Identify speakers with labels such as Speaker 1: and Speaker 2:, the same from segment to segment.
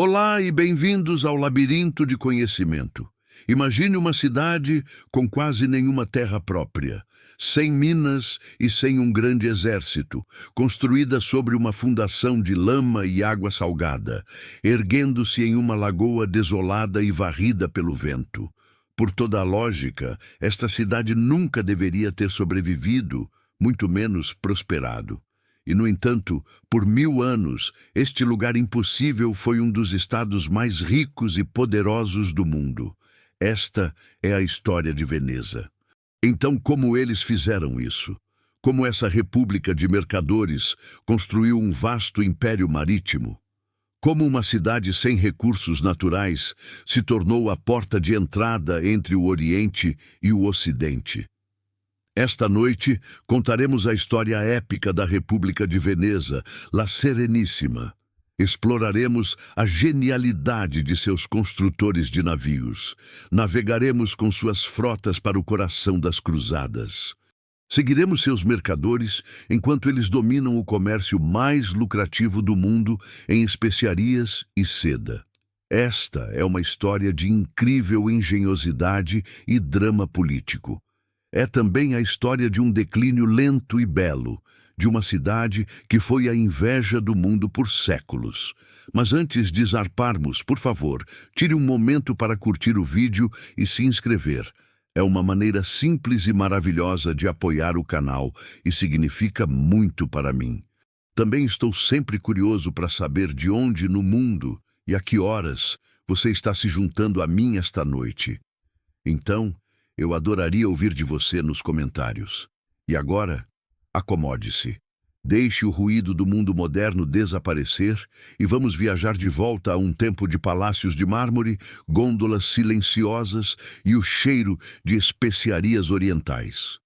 Speaker 1: Olá e bem-vindos ao Labirinto de Conhecimento. Imagine uma cidade com quase nenhuma terra própria, sem minas e sem um grande exército, construída sobre uma fundação de lama e água salgada, erguendo-se em uma lagoa desolada e varrida pelo vento. Por toda a lógica, esta cidade nunca deveria ter sobrevivido, muito menos prosperado. E, no entanto, por 1000 anos, este lugar impossível foi um dos estados mais ricos e poderosos do mundo. Esta é a história de Veneza. Então, como eles fizeram isso? Como essa república de mercadores construiu um vasto império marítimo? Como uma cidade sem recursos naturais se tornou a porta de entrada entre o Oriente e o Ocidente? Esta noite, contaremos a história épica da República de Veneza, La Serenissima. Exploraremos a genialidade de seus construtores de navios. Navegaremos com suas frotas para o coração das cruzadas. Seguiremos seus mercadores enquanto eles dominam o comércio mais lucrativo do mundo em especiarias e seda. Esta é uma história de incrível engenhosidade e drama político. É também a história de um declínio lento e belo, de uma cidade que foi a inveja do mundo por séculos. Mas antes de zarparmos, por favor, tire um momento para curtir o vídeo e se inscrever. É uma maneira simples e maravilhosa de apoiar o canal e significa muito para mim. Também estou sempre curioso para saber de onde no mundo e a que horas você está se juntando a mim esta noite. Então, eu adoraria ouvir de você nos comentários. E agora, acomode-se. Deixe o ruído do mundo moderno desaparecer e vamos viajar de volta a um tempo de palácios de mármore, gôndolas silenciosas e o cheiro de especiarias orientais.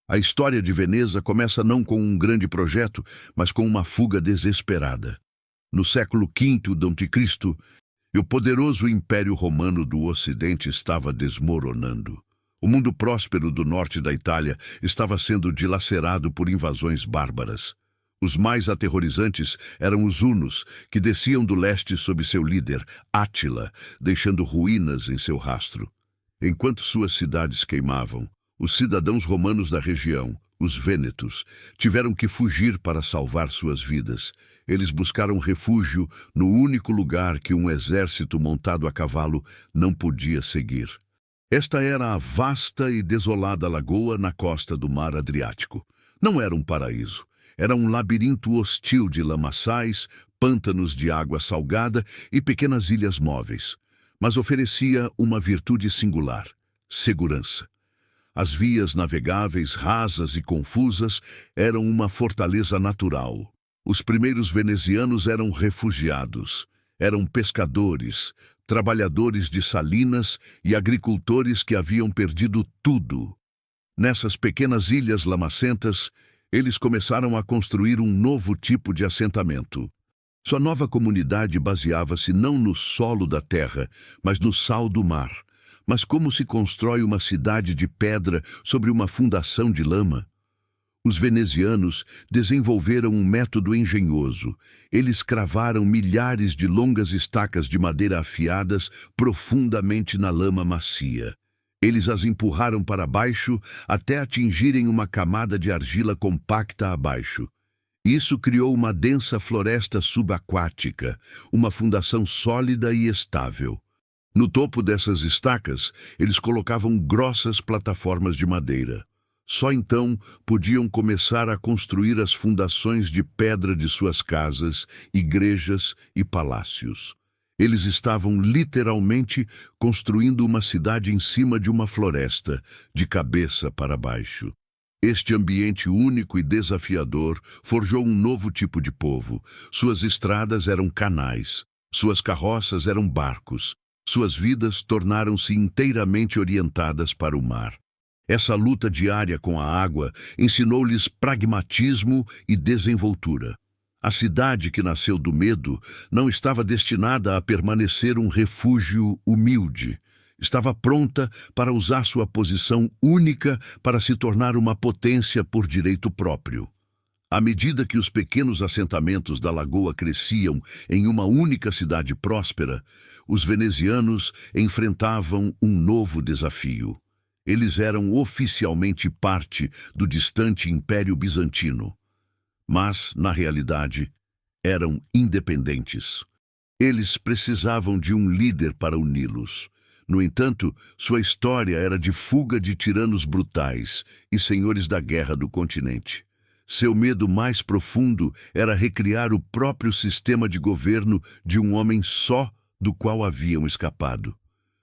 Speaker 1: A história de Veneza começa não com um grande projeto, mas com uma fuga desesperada. No século V d.C., o poderoso Império Romano do Ocidente estava desmoronando. O mundo próspero do norte da Itália estava sendo dilacerado por invasões bárbaras. Os mais aterrorizantes eram os hunos, que desciam do leste sob seu líder, Átila, deixando ruínas em seu rastro. Enquanto suas cidades queimavam, os cidadãos romanos da região, os vênetos, tiveram que fugir para salvar suas vidas. Eles buscaram refúgio no único lugar que um exército montado a cavalo não podia seguir. Esta era a vasta e desolada lagoa na costa do mar Adriático. Não era um paraíso. Era um labirinto hostil de lamaçais, pântanos de água salgada e pequenas ilhas móveis. Mas oferecia uma virtude singular: segurança. As vias navegáveis, rasas e confusas, eram uma fortaleza natural. Os primeiros venezianos eram refugiados. Eram pescadores, trabalhadores de salinas e agricultores que haviam perdido tudo. Nessas pequenas ilhas lamacentas, eles começaram a construir um novo tipo de assentamento. Sua nova comunidade baseava-se não no solo da terra, mas no sal do mar. Mas como se constrói uma cidade de pedra sobre uma fundação de lama? Os venezianos desenvolveram um método engenhoso. Eles cravaram milhares de longas estacas de madeira afiadas profundamente na lama macia. Eles as empurraram para baixo até atingirem uma camada de argila compacta abaixo. Isso criou uma densa floresta subaquática, uma fundação sólida e estável. No topo dessas estacas, eles colocavam grossas plataformas de madeira. Só então podiam começar a construir as fundações de pedra de suas casas, igrejas e palácios. Eles estavam literalmente construindo uma cidade em cima de uma floresta, de cabeça para baixo. Este ambiente único e desafiador forjou um novo tipo de povo. Suas estradas eram canais, suas carroças eram barcos, suas vidas tornaram-se inteiramente orientadas para o mar. Essa luta diária com a água ensinou-lhes pragmatismo e desenvoltura. A cidade que nasceu do medo não estava destinada a permanecer um refúgio humilde. Estava pronta para usar sua posição única para se tornar uma potência por direito próprio. À medida que os pequenos assentamentos da lagoa cresciam em uma única cidade próspera, os venezianos enfrentavam um novo desafio. Eles eram oficialmente parte do distante Império Bizantino, mas, na realidade, eram independentes. Eles precisavam de um líder para uni-los. No entanto, sua história era de fuga de tiranos brutais e senhores da guerra do continente. Seu medo mais profundo era recriar o próprio sistema de governo de um homem só do qual haviam escapado.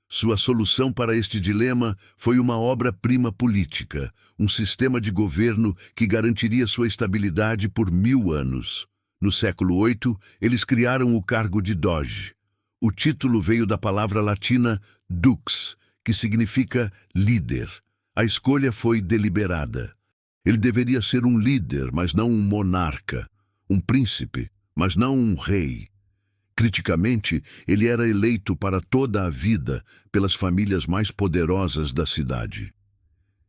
Speaker 1: Sua solução para este dilema foi uma obra-prima política, um sistema de governo que garantiria sua estabilidade por 1000 anos. No século VIII, eles criaram o cargo de Doge. O título veio da palavra latina dux, que significa líder. A escolha foi deliberada. Ele deveria ser um líder, mas não um monarca, um príncipe, mas não um rei. Criticamente, ele era eleito para toda a vida pelas famílias mais poderosas da cidade.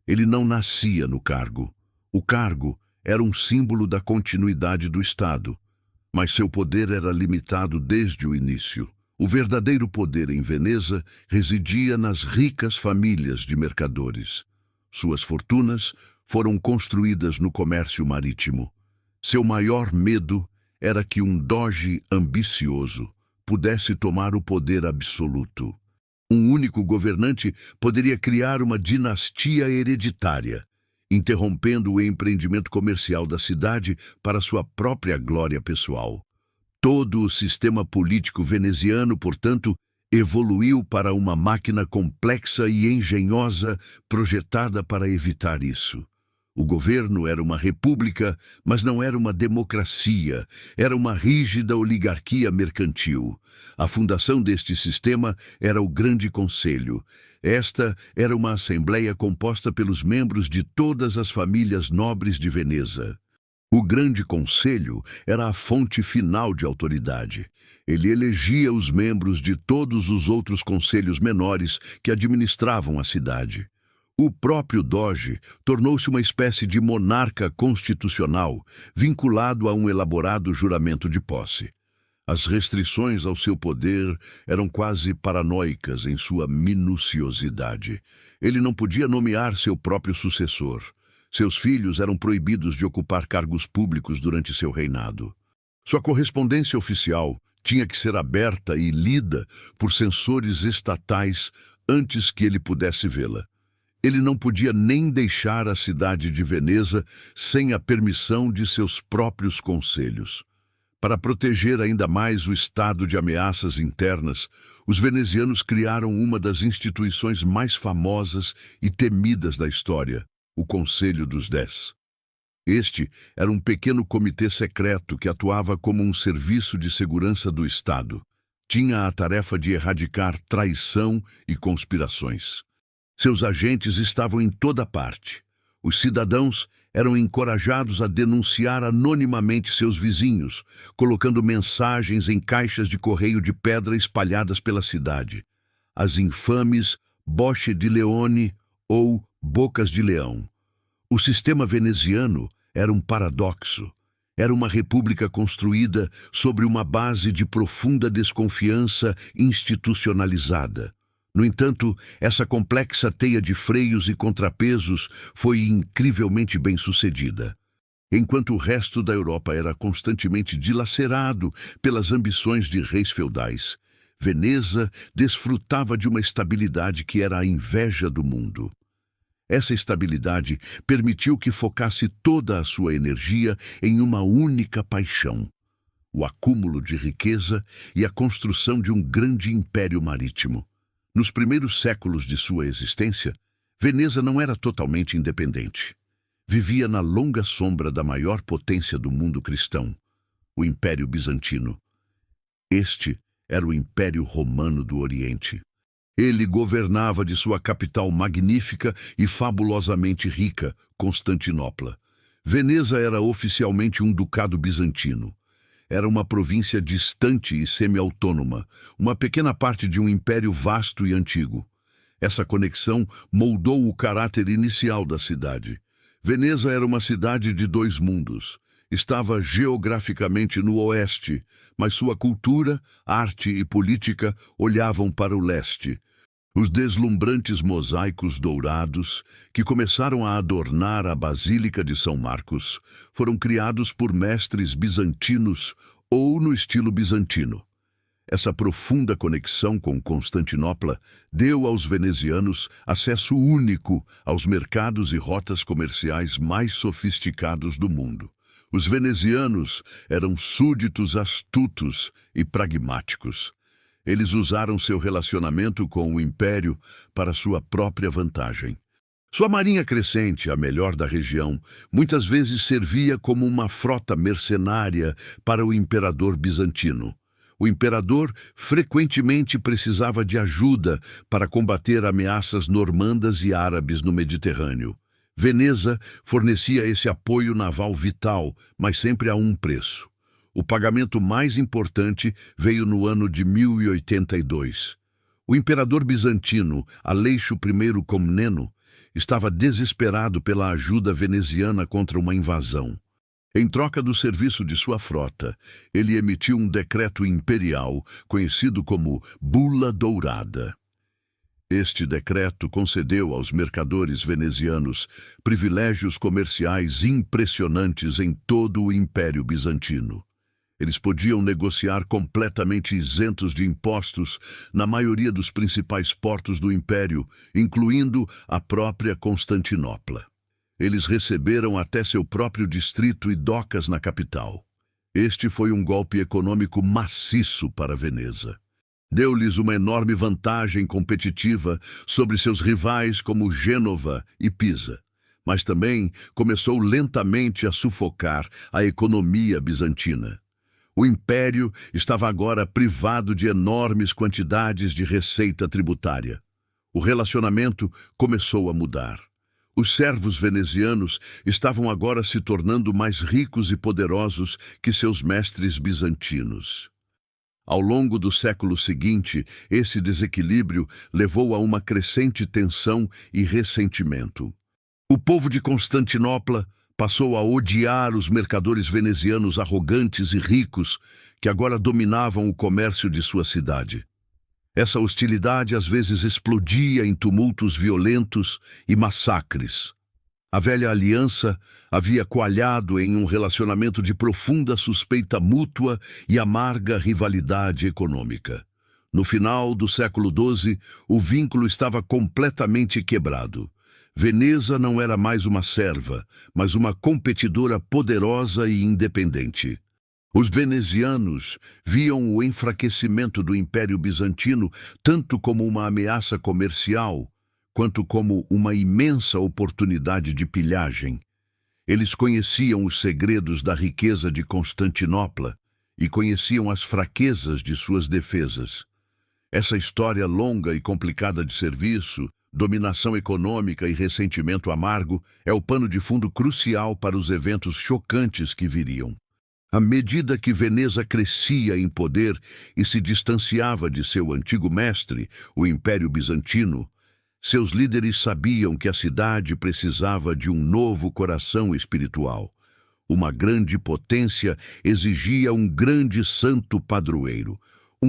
Speaker 1: Ele não nascia no cargo. O cargo era um símbolo da continuidade do Estado, mas seu poder era limitado desde o início. O verdadeiro poder em Veneza residia nas ricas famílias de mercadores. Suas fortunas foram construídas no comércio marítimo. Seu maior medo era que um doge ambicioso pudesse tomar o poder absoluto. Um único governante poderia criar uma dinastia hereditária, interrompendo o empreendimento comercial da cidade para sua própria glória pessoal. Todo o sistema político veneziano, portanto, evoluiu para uma máquina complexa e engenhosa projetada para evitar isso. O governo era uma república, mas não era uma democracia, era uma rígida oligarquia mercantil. A fundação deste sistema era o Grande Conselho. Esta era uma assembleia composta pelos membros de todas as famílias nobres de Veneza. O Grande Conselho era a fonte final de autoridade. Ele elegia os membros de todos os outros conselhos menores que administravam a cidade. O próprio Doge tornou-se uma espécie de monarca constitucional, vinculado a um elaborado juramento de posse. As restrições ao seu poder eram quase paranoicas em sua minuciosidade. Ele não podia nomear seu próprio sucessor. Seus filhos eram proibidos de ocupar cargos públicos durante seu reinado. Sua correspondência oficial tinha que ser aberta e lida por censores estatais antes que ele pudesse vê-la. Ele não podia nem deixar a cidade de Veneza sem a permissão de seus próprios conselhos. Para proteger ainda mais o estado de ameaças internas, os venezianos criaram uma das instituições mais famosas e temidas da história, o Conselho dos 10. Este era um pequeno comitê secreto que atuava como um serviço de segurança do Estado. Tinha a tarefa de erradicar traição e conspirações. Seus agentes estavam em toda parte. Os cidadãos eram encorajados a denunciar anonimamente seus vizinhos, colocando mensagens em caixas de correio de pedra espalhadas pela cidade. As infames Bocche di Leone ou Bocas de Leão. O sistema veneziano era um paradoxo. Era uma república construída sobre uma base de profunda desconfiança institucionalizada. No entanto, essa complexa teia de freios e contrapesos foi incrivelmente bem-sucedida. Enquanto o resto da Europa era constantemente dilacerado pelas ambições de reis feudais, Veneza desfrutava de uma estabilidade que era a inveja do mundo. Essa estabilidade permitiu que focasse toda a sua energia em uma única paixão: o acúmulo de riqueza e a construção de um grande império marítimo. Nos primeiros séculos de sua existência, Veneza não era totalmente independente. Vivia na longa sombra da maior potência do mundo cristão, o Império Bizantino. Este era o Império Romano do Oriente. Ele governava de sua capital magnífica e fabulosamente rica, Constantinopla. Veneza era oficialmente um ducado bizantino. Era uma província distante e semi-autônoma, uma pequena parte de um império vasto e antigo. Essa conexão moldou o caráter inicial da cidade. Veneza era uma cidade de dois mundos. estava geograficamente no oeste, mas sua cultura, arte e política olhavam para o leste. Os deslumbrantes mosaicos dourados, que começaram a adornar a Basílica de São Marcos, foram criados por mestres bizantinos ou no estilo bizantino. Essa profunda conexão com Constantinopla deu aos venezianos acesso único aos mercados e rotas comerciais mais sofisticados do mundo. Os venezianos eram súditos astutos e pragmáticos. Eles usaram seu relacionamento com o império para sua própria vantagem. Sua marinha crescente, a melhor da região, muitas vezes servia como uma frota mercenária para o imperador bizantino. O imperador frequentemente precisava de ajuda para combater ameaças normandas e árabes no Mediterrâneo. Veneza fornecia esse apoio naval vital, mas sempre a um preço. O pagamento mais importante veio no ano de 1082. O imperador bizantino, Aleixo I Comneno, estava desesperado pela ajuda veneziana contra uma invasão. Em troca do serviço de sua frota, ele emitiu um decreto imperial conhecido como Bula Dourada. Este decreto concedeu aos mercadores venezianos privilégios comerciais impressionantes em todo o Império Bizantino. Eles podiam negociar completamente isentos de impostos na maioria dos principais portos do Império, incluindo a própria Constantinopla. Eles receberam até seu próprio distrito e docas na capital. Este foi um golpe econômico maciço para Veneza. Deu-lhes uma enorme vantagem competitiva sobre seus rivais como Gênova e Pisa, mas também começou lentamente a sufocar a economia bizantina. O império estava agora privado de enormes quantidades de receita tributária. O relacionamento começou a mudar. Os servos venezianos estavam agora se tornando mais ricos e poderosos que seus mestres bizantinos. Ao longo do século seguinte, esse desequilíbrio levou a uma crescente tensão e ressentimento. O povo de Constantinopla passou a odiar os mercadores venezianos arrogantes e ricos que agora dominavam o comércio de sua cidade. Essa hostilidade às vezes explodia em tumultos violentos e massacres. A velha aliança havia coalhado em um relacionamento de profunda suspeita mútua e amarga rivalidade econômica. No final do século XII, o vínculo estava completamente quebrado. Veneza não era mais uma serva, mas uma competidora poderosa e independente. Os venezianos viam o enfraquecimento do Império Bizantino tanto como uma ameaça comercial, quanto como uma imensa oportunidade de pilhagem. Eles conheciam os segredos da riqueza de Constantinopla e conheciam as fraquezas de suas defesas. Essa história longa e complicada de serviço, dominação econômica e ressentimento amargo é o pano de fundo crucial para os eventos chocantes que viriam. À medida que Veneza crescia em poder e se distanciava de seu antigo mestre, o Império Bizantino, seus líderes sabiam que a cidade precisava de um novo coração espiritual. Uma grande potência exigia um grande santo padroeiro,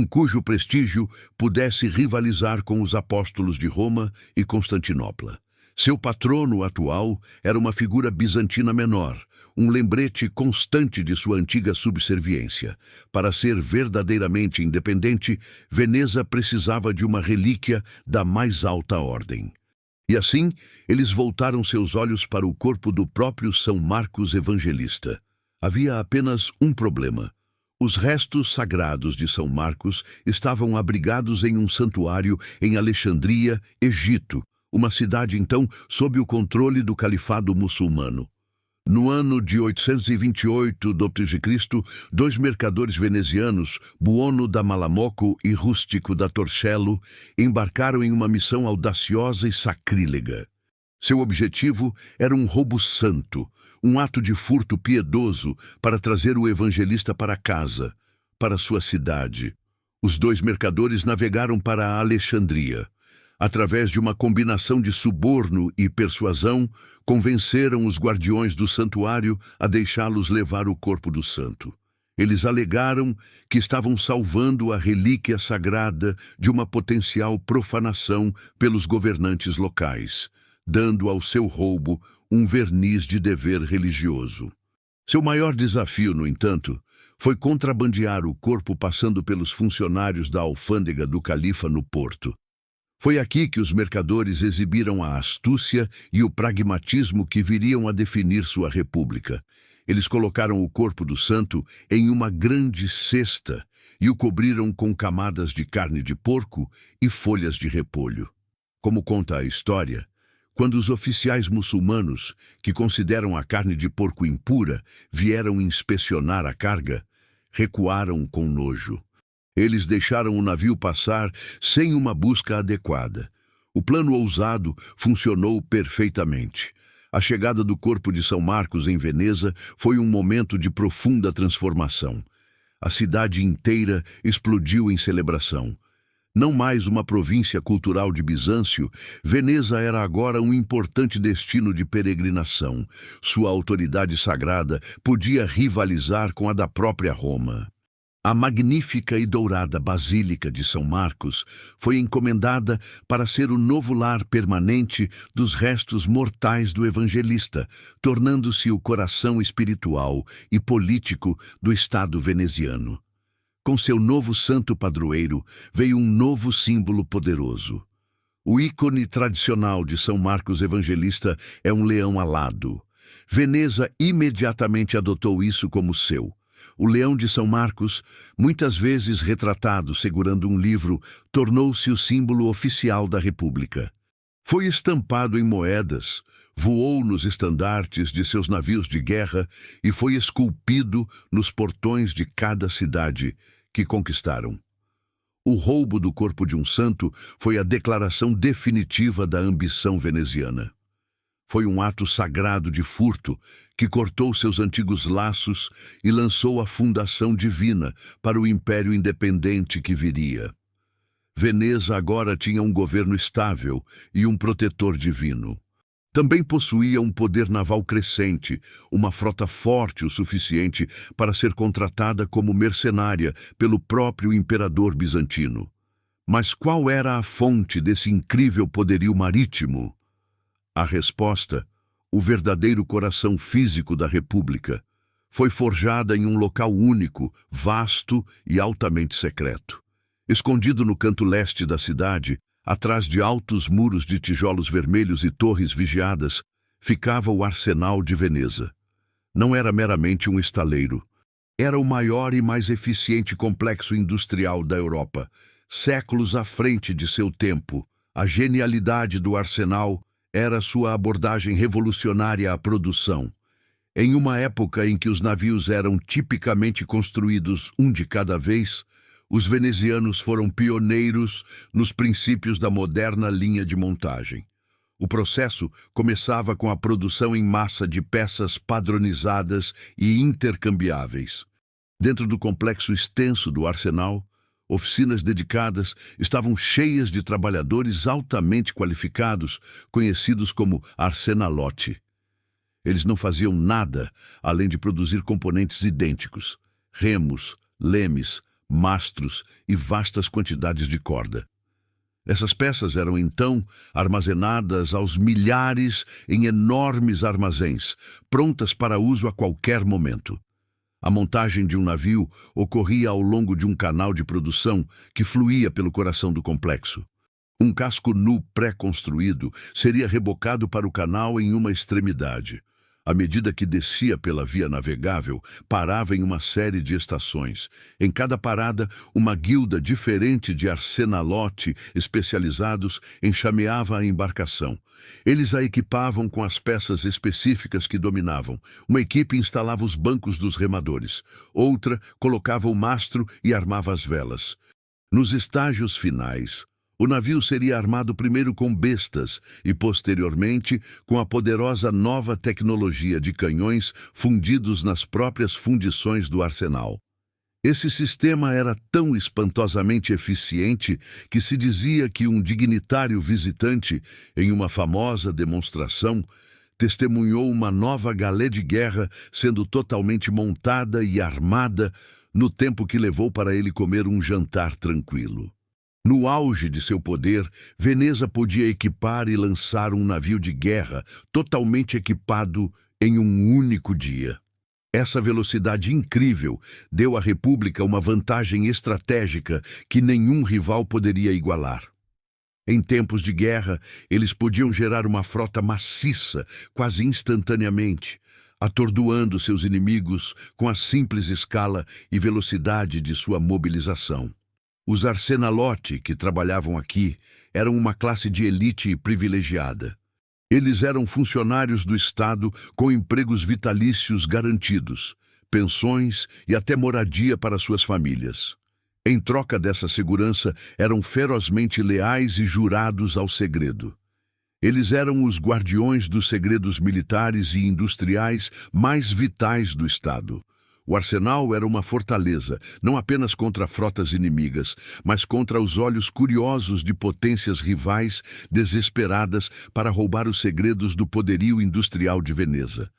Speaker 1: cujo prestígio pudesse rivalizar com os apóstolos de Roma e Constantinopla. Seu patrono atual era uma figura bizantina menor, um lembrete constante de sua antiga subserviência. Para ser verdadeiramente independente, Veneza precisava de uma relíquia da mais alta ordem. E assim, eles voltaram seus olhos para o corpo do próprio São Marcos Evangelista. Havia apenas um problema. Os restos sagrados de São Marcos estavam abrigados em um santuário em Alexandria, Egito, uma cidade então sob o controle do califado muçulmano. No ano de 828 d.C., dois mercadores venezianos, Buono da Malamocco e Rústico da Torcello, embarcaram em uma missão audaciosa e sacrílega. Seu objetivo era um roubo santo, um ato de furto piedoso para trazer o evangelista para casa, para sua cidade. Os dois mercadores navegaram para Alexandria. Através de uma combinação de suborno e persuasão, convenceram os guardiões do santuário a deixá-los levar o corpo do santo. Eles alegaram que estavam salvando a relíquia sagrada de uma potencial profanação pelos governantes locais, dando ao seu roubo um verniz de dever religioso. Seu maior desafio, no entanto, foi contrabandear o corpo passando pelos funcionários da alfândega do califa no porto. Foi aqui que os mercadores exibiram a astúcia e o pragmatismo que viriam a definir sua república. Eles colocaram o corpo do santo em uma grande cesta e o cobriram com camadas de carne de porco e folhas de repolho. Como conta a história, quando os oficiais muçulmanos, que consideram a carne de porco impura, vieram inspecionar a carga, recuaram com nojo. Eles deixaram o navio passar sem uma busca adequada. O plano ousado funcionou perfeitamente. A chegada do corpo de São Marcos em Veneza foi um momento de profunda transformação. A cidade inteira explodiu em celebração. Não mais uma província cultural de Bizâncio, Veneza era agora um importante destino de peregrinação. Sua autoridade sagrada podia rivalizar com a da própria Roma. A magnífica e dourada Basílica de São Marcos foi encomendada para ser o novo lar permanente dos restos mortais do evangelista, tornando-se o coração espiritual e político do Estado veneziano. Com seu novo santo padroeiro veio um novo símbolo poderoso. O ícone tradicional de São Marcos Evangelista é um leão alado. Veneza imediatamente adotou isso como seu. O leão de São Marcos, muitas vezes retratado segurando um livro, tornou-se o símbolo oficial da República. Foi estampado em moedas, voou nos estandartes de seus navios de guerra e foi esculpido nos portões de cada cidade que conquistaram. O roubo do corpo de um santo foi a declaração definitiva da ambição veneziana. Foi um ato sagrado de furto que cortou seus antigos laços e lançou a fundação divina para o império independente que viria. Veneza agora tinha um governo estável e um protetor divino. Também possuía um poder naval crescente, uma frota forte o suficiente para ser contratada como mercenária pelo próprio imperador bizantino. Mas qual era a fonte desse incrível poderio marítimo? A resposta, o verdadeiro coração físico da República, foi forjada em um local único, vasto e altamente secreto. Escondido no canto leste da cidade, atrás de altos muros de tijolos vermelhos e torres vigiadas, ficava o Arsenal de Veneza. Não era meramente um estaleiro. Era o maior e mais eficiente complexo industrial da Europa, séculos à frente de seu tempo. A genialidade do arsenal era sua abordagem revolucionária à produção. Em uma época em que os navios eram tipicamente construídos um de cada vez, os venezianos foram pioneiros nos princípios da moderna linha de montagem. O processo começava com a produção em massa de peças padronizadas e intercambiáveis. Dentro do complexo extenso do arsenal, oficinas dedicadas estavam cheias de trabalhadores altamente qualificados, conhecidos como arsenalotti. Eles não faziam nada além de produzir componentes idênticos: remos, lemes, mastros e vastas quantidades de corda. Essas peças eram então armazenadas aos milhares em enormes armazéns, prontas para uso a qualquer momento. A montagem de um navio ocorria ao longo de um canal de produção que fluía pelo coração do complexo. Um casco nu pré-construído seria rebocado para o canal em uma extremidade. À medida que descia pela via navegável, parava em uma série de estações. Em cada parada, uma guilda diferente de arsenalotti especializados enxameava a embarcação. Eles a equipavam com as peças específicas que dominavam. Uma equipe instalava os bancos dos remadores. Outra colocava o mastro e armava as velas. Nos estágios finais, o navio seria armado primeiro com bestas e, posteriormente, com a poderosa nova tecnologia de canhões fundidos nas próprias fundições do arsenal. Esse sistema era tão espantosamente eficiente que se dizia que um dignitário visitante, em uma famosa demonstração, testemunhou uma nova galé de guerra sendo totalmente montada e armada no tempo que levou para ele comer um jantar tranquilo. No auge de seu poder, Veneza podia equipar e lançar um navio de guerra totalmente equipado em um único dia. Essa velocidade incrível deu à República uma vantagem estratégica que nenhum rival poderia igualar. Em tempos de guerra, eles podiam gerar uma frota maciça, quase instantaneamente, atordoando seus inimigos com a simples escala e velocidade de sua mobilização. Os arsenalote que trabalhavam aqui eram uma classe de elite privilegiada. Eles eram funcionários do Estado com empregos vitalícios garantidos, pensões e até moradia para suas famílias. Em troca dessa segurança, eram ferozmente leais e jurados ao segredo. Eles eram os guardiões dos segredos militares e industriais mais vitais do Estado. O arsenal era uma fortaleza, não apenas contra frotas inimigas, mas contra os olhos curiosos de potências rivais desesperadas para roubar os segredos do poderio industrial de Veneza.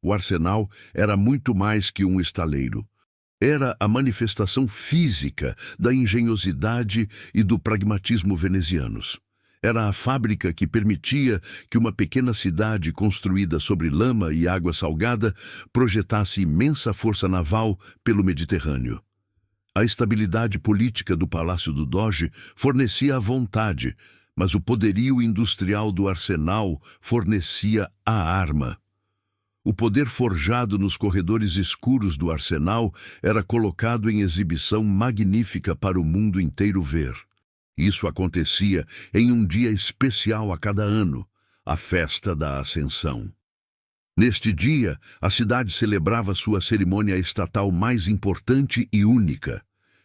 Speaker 1: O arsenal era muito mais que um estaleiro. Era a manifestação física da engenhosidade e do pragmatismo venezianos. Era a fábrica que permitia que uma pequena cidade construída sobre lama e água salgada projetasse imensa força naval pelo Mediterrâneo. A estabilidade política do Palácio do Doge fornecia a vontade, mas o poderio industrial do arsenal fornecia a arma. O poder forjado nos corredores escuros do arsenal era colocado em exibição magnífica para o mundo inteiro ver. Isso acontecia em um dia especial a cada ano, a festa da Ascensão. Neste dia, a cidade celebrava sua cerimônia estatal mais importante e única.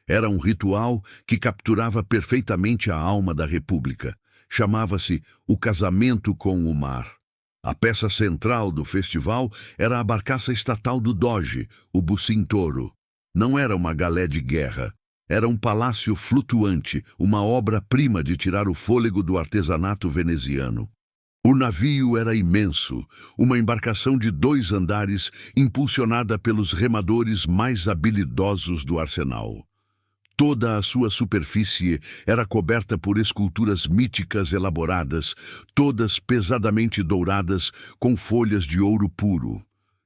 Speaker 1: Era um ritual que capturava perfeitamente a alma da República. Chamava-se o casamento com o mar. A peça central do festival era a barcaça estatal do Doge, o Bucintoro. Não era uma galé de guerra. Era um palácio flutuante, uma obra-prima de tirar o fôlego do artesanato veneziano. O navio era imenso, uma embarcação de 2 andares impulsionada pelos remadores mais habilidosos do arsenal. Toda a sua superfície era coberta por esculturas míticas elaboradas, todas pesadamente douradas com folhas de ouro puro.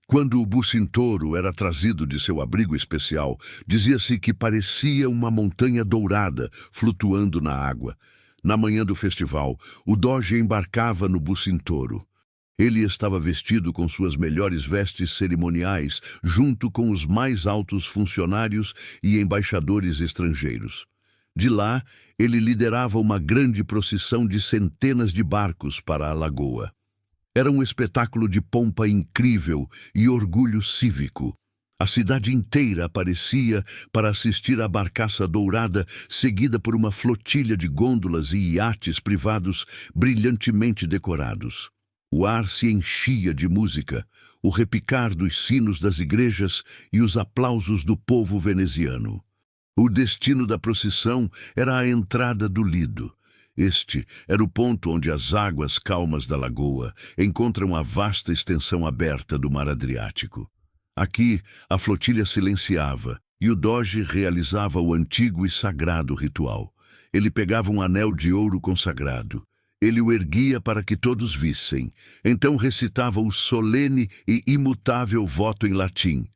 Speaker 1: Quando o Bucintoro era trazido de seu abrigo especial, dizia-se que parecia uma montanha dourada flutuando na água. Na manhã do festival, o Doge embarcava no Bucintoro. Ele estava vestido com suas melhores vestes cerimoniais, junto com os mais altos funcionários e embaixadores estrangeiros. De lá, ele liderava uma grande procissão de centenas de barcos para a lagoa. Era um espetáculo de pompa incrível e orgulho cívico. A cidade inteira aparecia para assistir à barcaça dourada, seguida por uma flotilha de gôndolas e iates privados brilhantemente decorados. O ar se enchia de música, o repicar dos sinos das igrejas e os aplausos do povo veneziano. O destino da procissão era a entrada do Lido. Este era o ponto onde as águas calmas da lagoa encontram a vasta extensão aberta do mar Adriático. Aqui, a flotilha silenciava e o Doge realizava o antigo e sagrado ritual. Ele pegava um anel de ouro consagrado. Ele o erguia para que todos vissem. Então recitava o solene e imutável voto em latim.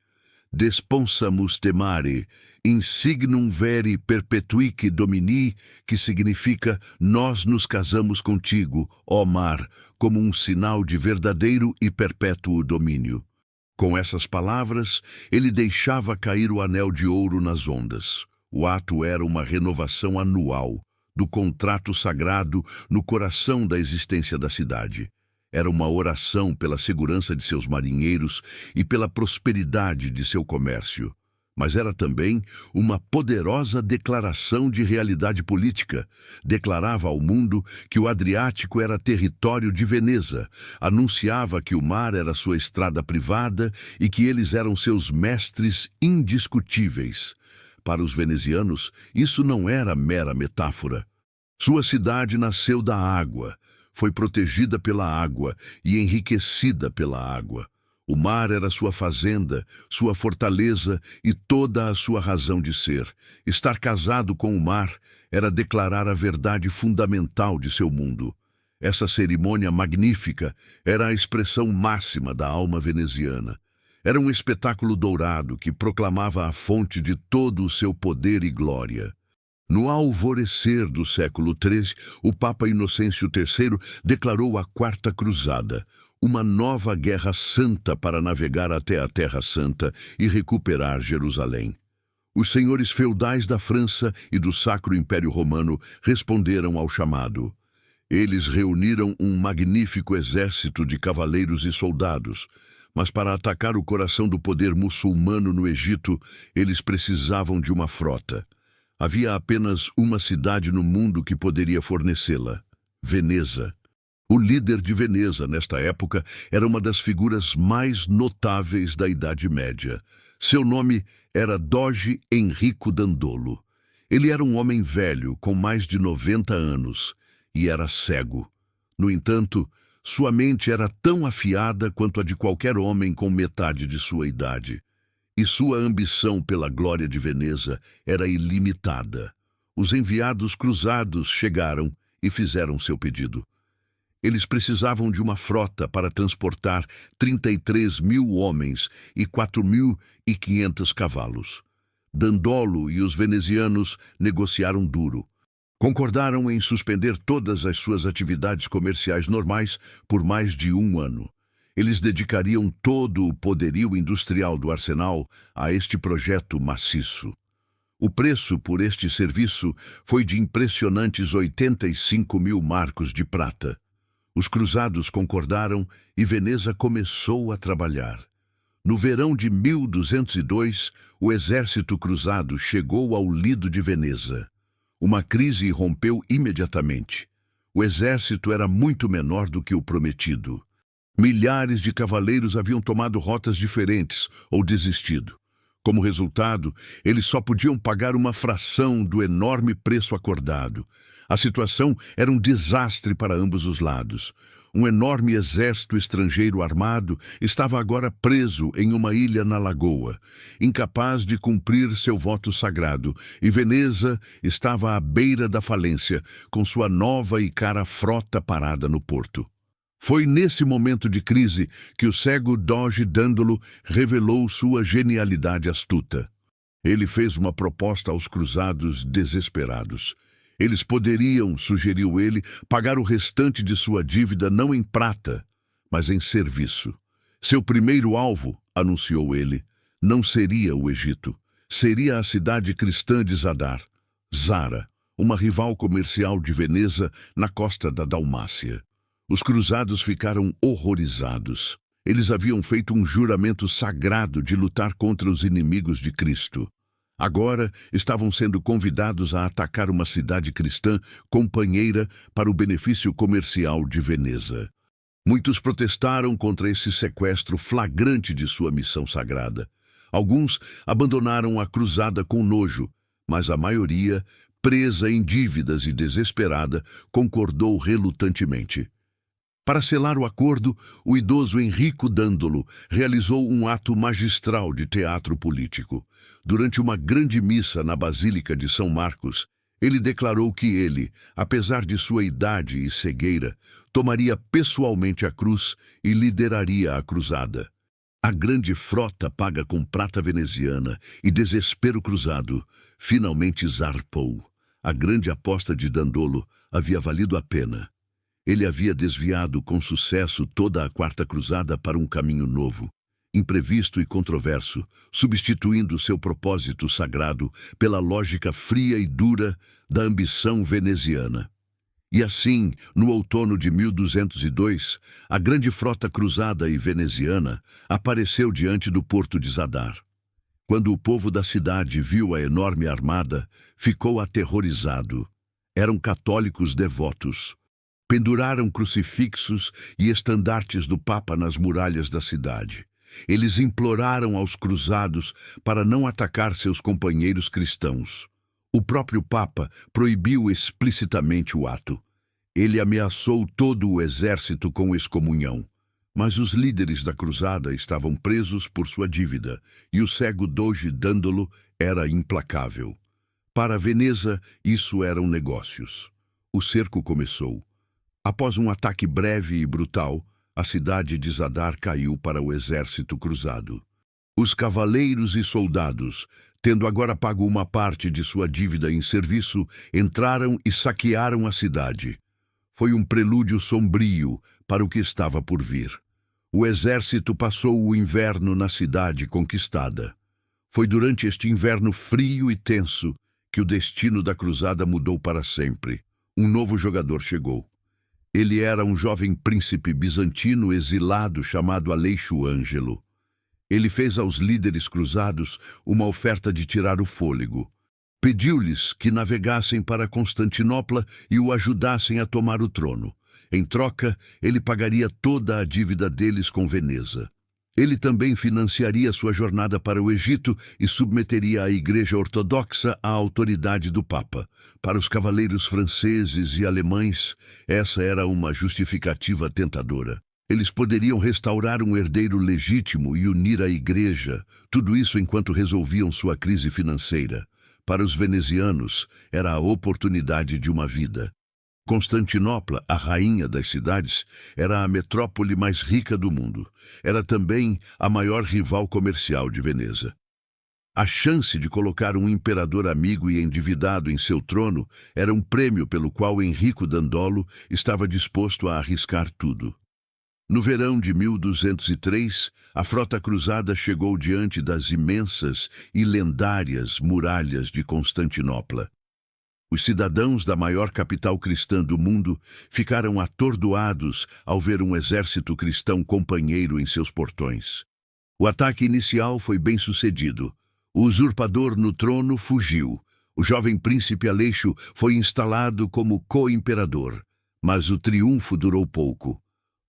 Speaker 1: Desponsamus te mare, insignum veri perpetuique domini, que significa nós nos casamos contigo, ó mar, como um sinal de verdadeiro e perpétuo domínio. Com essas palavras, ele deixava cair o anel de ouro nas ondas. O ato era uma renovação anual do contrato sagrado no coração da existência da cidade. Era uma oração pela segurança de seus marinheiros e pela prosperidade de seu comércio. Mas era também uma poderosa declaração de realidade política. Declarava ao mundo que o Adriático era território de Veneza, anunciava que o mar era sua estrada privada e que eles eram seus mestres indiscutíveis. Para os venezianos, isso não era mera metáfora. Sua cidade nasceu da água, foi protegida pela água e enriquecida pela água. O mar era sua fazenda, sua fortaleza e toda a sua razão de ser. Estar casado com o mar era declarar a verdade fundamental de seu mundo. Essa cerimônia magnífica era a expressão máxima da alma veneziana. Era um espetáculo dourado que proclamava a fonte de todo o seu poder e glória. No alvorecer do século XIII, o Papa Inocêncio III declarou a Quarta Cruzada, uma nova guerra santa para navegar até a Terra Santa e recuperar Jerusalém. Os senhores feudais da França e do Sacro Império Romano responderam ao chamado. Eles reuniram um magnífico exército de cavaleiros e soldados, mas para atacar o coração do poder muçulmano no Egito, eles precisavam de uma frota. Havia apenas uma cidade no mundo que poderia fornecê-la: Veneza. O líder de Veneza, nesta época, era uma das figuras mais notáveis da Idade Média. Seu nome era Doge Enrico Dandolo. Ele era um homem velho, com mais de 90 anos, e era cego. No entanto, sua mente era tão afiada quanto a de qualquer homem com metade de sua idade. E sua ambição pela glória de Veneza era ilimitada. Os enviados cruzados chegaram e fizeram seu pedido. Eles precisavam de uma frota para transportar 33.000 homens e 4.500 cavalos. Dandolo e os venezianos negociaram duro. Concordaram em suspender todas as suas atividades comerciais normais por mais de 1 ano. Eles dedicariam todo o poderio industrial do arsenal a este projeto maciço. O preço por este serviço foi de impressionantes 85.000 marcos de prata. Os cruzados concordaram e Veneza começou a trabalhar. No verão de 1202, o exército cruzado chegou ao Lido de Veneza. Uma crise rompeu imediatamente. O exército era muito menor do que o prometido. Milhares de cavaleiros haviam tomado rotas diferentes ou desistido. Como resultado, eles só podiam pagar uma fração do enorme preço acordado. A situação era um desastre para ambos os lados. Um enorme exército estrangeiro armado estava agora preso em uma ilha na lagoa, incapaz de cumprir seu voto sagrado, e Veneza estava à beira da falência, com sua nova e cara frota parada no porto. Foi nesse momento de crise que o cego Doge Dandolo revelou sua genialidade astuta. Ele fez uma proposta aos cruzados desesperados. Eles poderiam, sugeriu ele, pagar o restante de sua dívida não em prata, mas em serviço. Seu primeiro alvo, anunciou ele, não seria o Egito. Seria a cidade cristã de Zadar, Zara, uma rival comercial de Veneza na costa da Dalmácia. Os cruzados ficaram horrorizados. Eles haviam feito um juramento sagrado de lutar contra os inimigos de Cristo. Agora estavam sendo convidados a atacar uma cidade cristã companheira para o benefício comercial de Veneza. Muitos protestaram contra esse sequestro flagrante de sua missão sagrada. Alguns abandonaram a cruzada com nojo, mas a maioria, presa em dívidas e desesperada, concordou relutantemente. Para selar o acordo, o idoso Enrico Dandolo realizou um ato magistral de teatro político. Durante uma grande missa na Basílica de São Marcos, ele declarou que ele, apesar de sua idade e cegueira, tomaria pessoalmente a cruz e lideraria a cruzada. A grande frota paga com prata veneziana e desespero cruzado finalmente zarpou. A grande aposta de Dandolo havia valido a pena. Ele havia desviado com sucesso toda a Quarta Cruzada para um caminho novo, imprevisto e controverso, substituindo seu propósito sagrado pela lógica fria e dura da ambição veneziana. E assim, no outono de 1202, a grande frota cruzada e veneziana apareceu diante do porto de Zadar. Quando o povo da cidade viu a enorme armada, ficou aterrorizado. Eram católicos devotos. Penduraram crucifixos e estandartes do Papa nas muralhas da cidade. Eles imploraram aos cruzados para não atacar seus companheiros cristãos. O próprio Papa proibiu explicitamente o ato. Ele ameaçou todo o exército com excomunhão. Mas os líderes da cruzada estavam presos por sua dívida, e o cego Doge Dandolo era implacável. Para Veneza, isso eram negócios. O cerco começou. Após um ataque breve e brutal, a cidade de Zadar caiu para o exército cruzado. Os cavaleiros e soldados, tendo agora pago uma parte de sua dívida em serviço, entraram e saquearam a cidade. Foi um prelúdio sombrio para o que estava por vir. O exército passou o inverno na cidade conquistada. Foi durante este inverno frio e tenso que o destino da cruzada mudou para sempre. Um novo jogador chegou. Ele era um jovem príncipe bizantino exilado chamado Aleixo Ângelo. Ele fez aos líderes cruzados uma oferta de tirar o fôlego. Pediu-lhes que navegassem para Constantinopla e o ajudassem a tomar o trono. Em troca, ele pagaria toda a dívida deles com Veneza. Ele também financiaria sua jornada para o Egito e submeteria a Igreja Ortodoxa à autoridade do Papa. Para os cavaleiros franceses e alemães, essa era uma justificativa tentadora. Eles poderiam restaurar um herdeiro legítimo e unir a Igreja, tudo isso enquanto resolviam sua crise financeira. Para os venezianos, era a oportunidade de uma vida. Constantinopla, a rainha das cidades, era a metrópole mais rica do mundo. Era também a maior rival comercial de Veneza. A chance de colocar um imperador amigo e endividado em seu trono era um prêmio pelo qual Enrico Dandolo estava disposto a arriscar tudo. No verão de 1203, a frota cruzada chegou diante das imensas e lendárias muralhas de Constantinopla. Os cidadãos da maior capital cristã do mundo ficaram atordoados ao ver um exército cristão companheiro em seus portões. O ataque inicial foi bem sucedido. O usurpador no trono fugiu. O jovem príncipe Aleixo foi instalado como co-imperador, mas o triunfo durou pouco.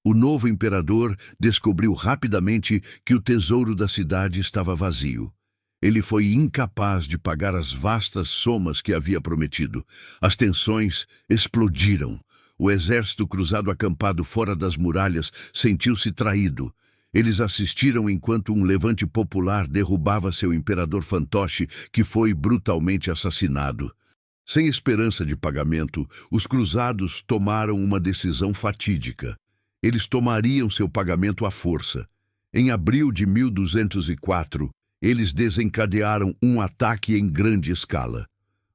Speaker 1: O novo imperador descobriu rapidamente que o tesouro da cidade estava vazio. Ele foi incapaz de pagar as vastas somas que havia prometido. As tensões explodiram. O exército cruzado acampado fora das muralhas sentiu-se traído. Eles assistiram enquanto um levante popular derrubava seu imperador fantoche, que foi brutalmente assassinado. Sem esperança de pagamento, os cruzados tomaram uma decisão fatídica. Eles tomariam seu pagamento à força. Em abril de 1204, eles desencadearam um ataque em grande escala.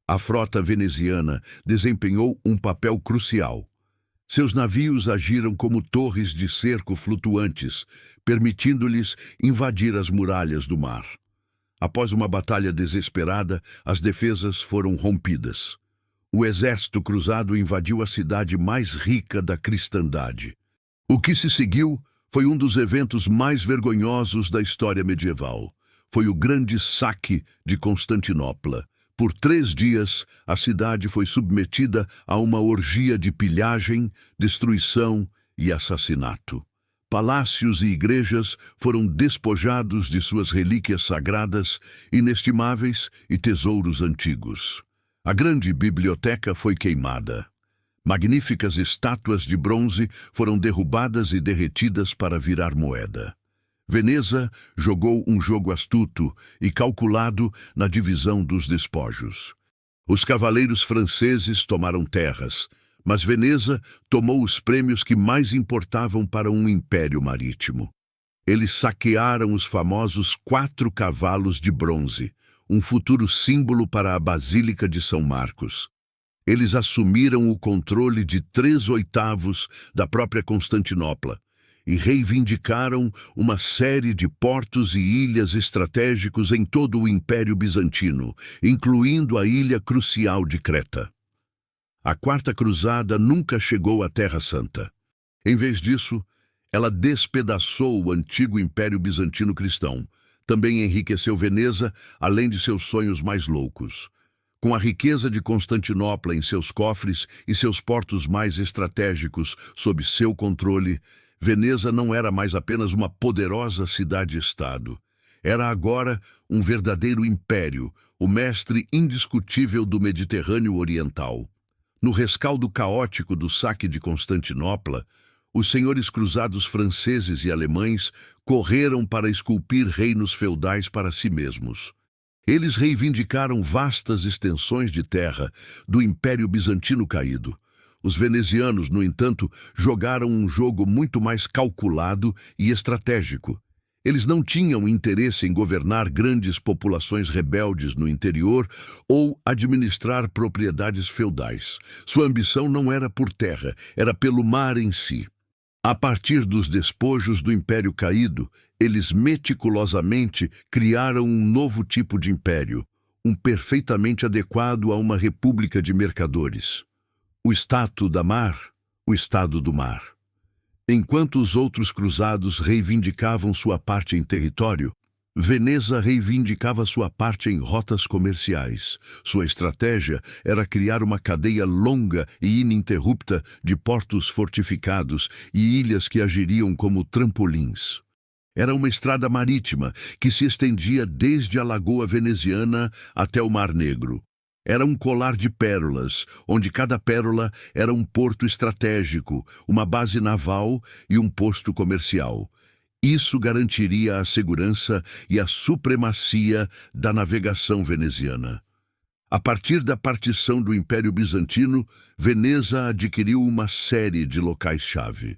Speaker 1: A frota veneziana desempenhou um papel crucial. Seus navios agiram como torres de cerco flutuantes, permitindo-lhes invadir as muralhas do mar. Após uma batalha desesperada, as defesas foram rompidas. O exército cruzado invadiu a cidade mais rica da cristandade. O que se seguiu foi um dos eventos mais vergonhosos da história medieval. Foi o grande saque de Constantinopla. Por 3 dias, a cidade foi submetida a uma orgia de pilhagem, destruição e assassinato. Palácios e igrejas foram despojados de suas relíquias sagradas, inestimáveis e tesouros antigos. A grande biblioteca foi queimada. Magníficas estátuas de bronze foram derrubadas e derretidas para virar moeda. Veneza jogou um jogo astuto e calculado na divisão dos despojos. Os cavaleiros franceses tomaram terras, mas Veneza tomou os prêmios que mais importavam para um império marítimo. Eles saquearam os famosos 4 cavalos de bronze, um futuro símbolo para a Basílica de São Marcos. Eles assumiram o controle de 3/8 da própria Constantinopla, e reivindicaram uma série de portos e ilhas estratégicos em todo o Império Bizantino, incluindo a ilha crucial de Creta. A Quarta Cruzada nunca chegou à Terra Santa. Em vez disso, ela despedaçou o antigo Império Bizantino cristão. Também enriqueceu Veneza, além de seus sonhos mais loucos. Com a riqueza de Constantinopla em seus cofres e seus portos mais estratégicos sob seu controle, Veneza não era mais apenas uma poderosa cidade-estado. Era agora um verdadeiro império, o mestre indiscutível do Mediterrâneo Oriental. No rescaldo caótico do saque de Constantinopla, os senhores cruzados franceses e alemães correram para esculpir reinos feudais para si mesmos. Eles reivindicaram vastas extensões de terra do Império Bizantino caído. Os venezianos, no entanto, jogaram um jogo muito mais calculado e estratégico. Eles não tinham interesse em governar grandes populações rebeldes no interior ou administrar propriedades feudais. Sua ambição não era por terra, era pelo mar em si. A partir dos despojos do Império caído, eles meticulosamente criaram um novo tipo de império, um perfeitamente adequado a uma república de mercadores. O Stato da Mar, o Estado do Mar. Enquanto os outros cruzados reivindicavam sua parte em território, Veneza reivindicava sua parte em rotas comerciais. Sua estratégia era criar uma cadeia longa e ininterrupta de portos fortificados e ilhas que agiriam como trampolins. Era uma estrada marítima que se estendia desde a Lagoa Veneziana até o Mar Negro. Era um colar de pérolas, onde cada pérola era um porto estratégico, uma base naval e um posto comercial. Isso garantiria a segurança e a supremacia da navegação veneziana. A partir da partição do Império Bizantino, Veneza adquiriu uma série de locais-chave.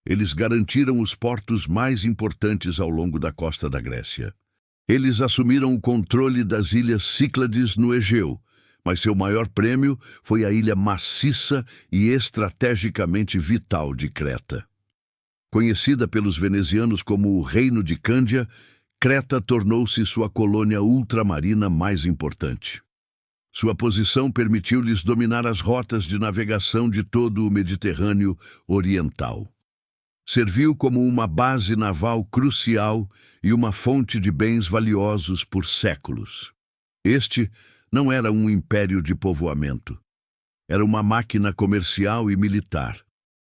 Speaker 1: Eles garantiram os portos mais importantes ao longo da costa da Grécia. Eles assumiram o controle das ilhas Cíclades no Egeu, mas seu maior prêmio foi a ilha maciça e estrategicamente vital de Creta. Conhecida pelos venezianos como o Reino de Cândia, Creta tornou-se sua colônia ultramarina mais importante. Sua posição permitiu-lhes dominar as rotas de navegação de todo o Mediterrâneo Oriental. Serviu como uma base naval crucial e uma fonte de bens valiosos por séculos. Este não era um império de povoamento. Era uma máquina comercial e militar.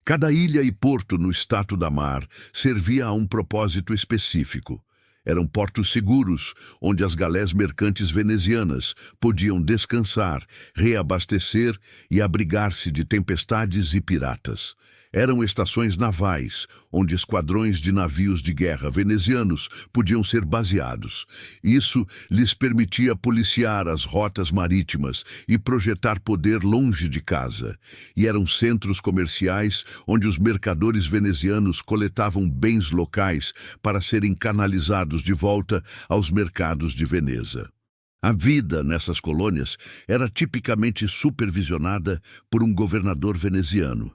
Speaker 1: Cada ilha e porto no Stato da Mar servia a um propósito específico. Eram portos seguros, onde as galés mercantes venezianas podiam descansar, reabastecer e abrigar-se de tempestades e piratas. Eram estações navais, onde esquadrões de navios de guerra venezianos podiam ser baseados. Isso lhes permitia policiar as rotas marítimas e projetar poder longe de casa. E eram centros comerciais onde os mercadores venezianos coletavam bens locais para serem canalizados de volta aos mercados de Veneza. A vida nessas colônias era tipicamente supervisionada por um governador veneziano.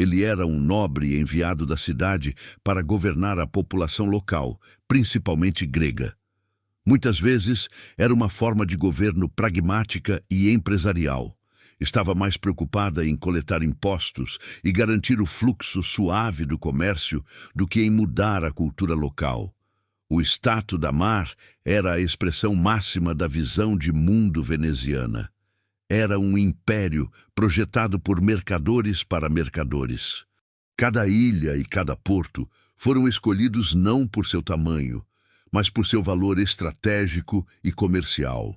Speaker 1: Ele era um nobre enviado da cidade para governar a população local, principalmente grega. Muitas vezes era uma forma de governo pragmática e empresarial. Estava mais preocupada em coletar impostos e garantir o fluxo suave do comércio do que em mudar a cultura local. O Stato da Mar era a expressão máxima da visão de mundo veneziana. Era um império projetado por mercadores para mercadores. Cada ilha e cada porto foram escolhidos não por seu tamanho, mas por seu valor estratégico e comercial.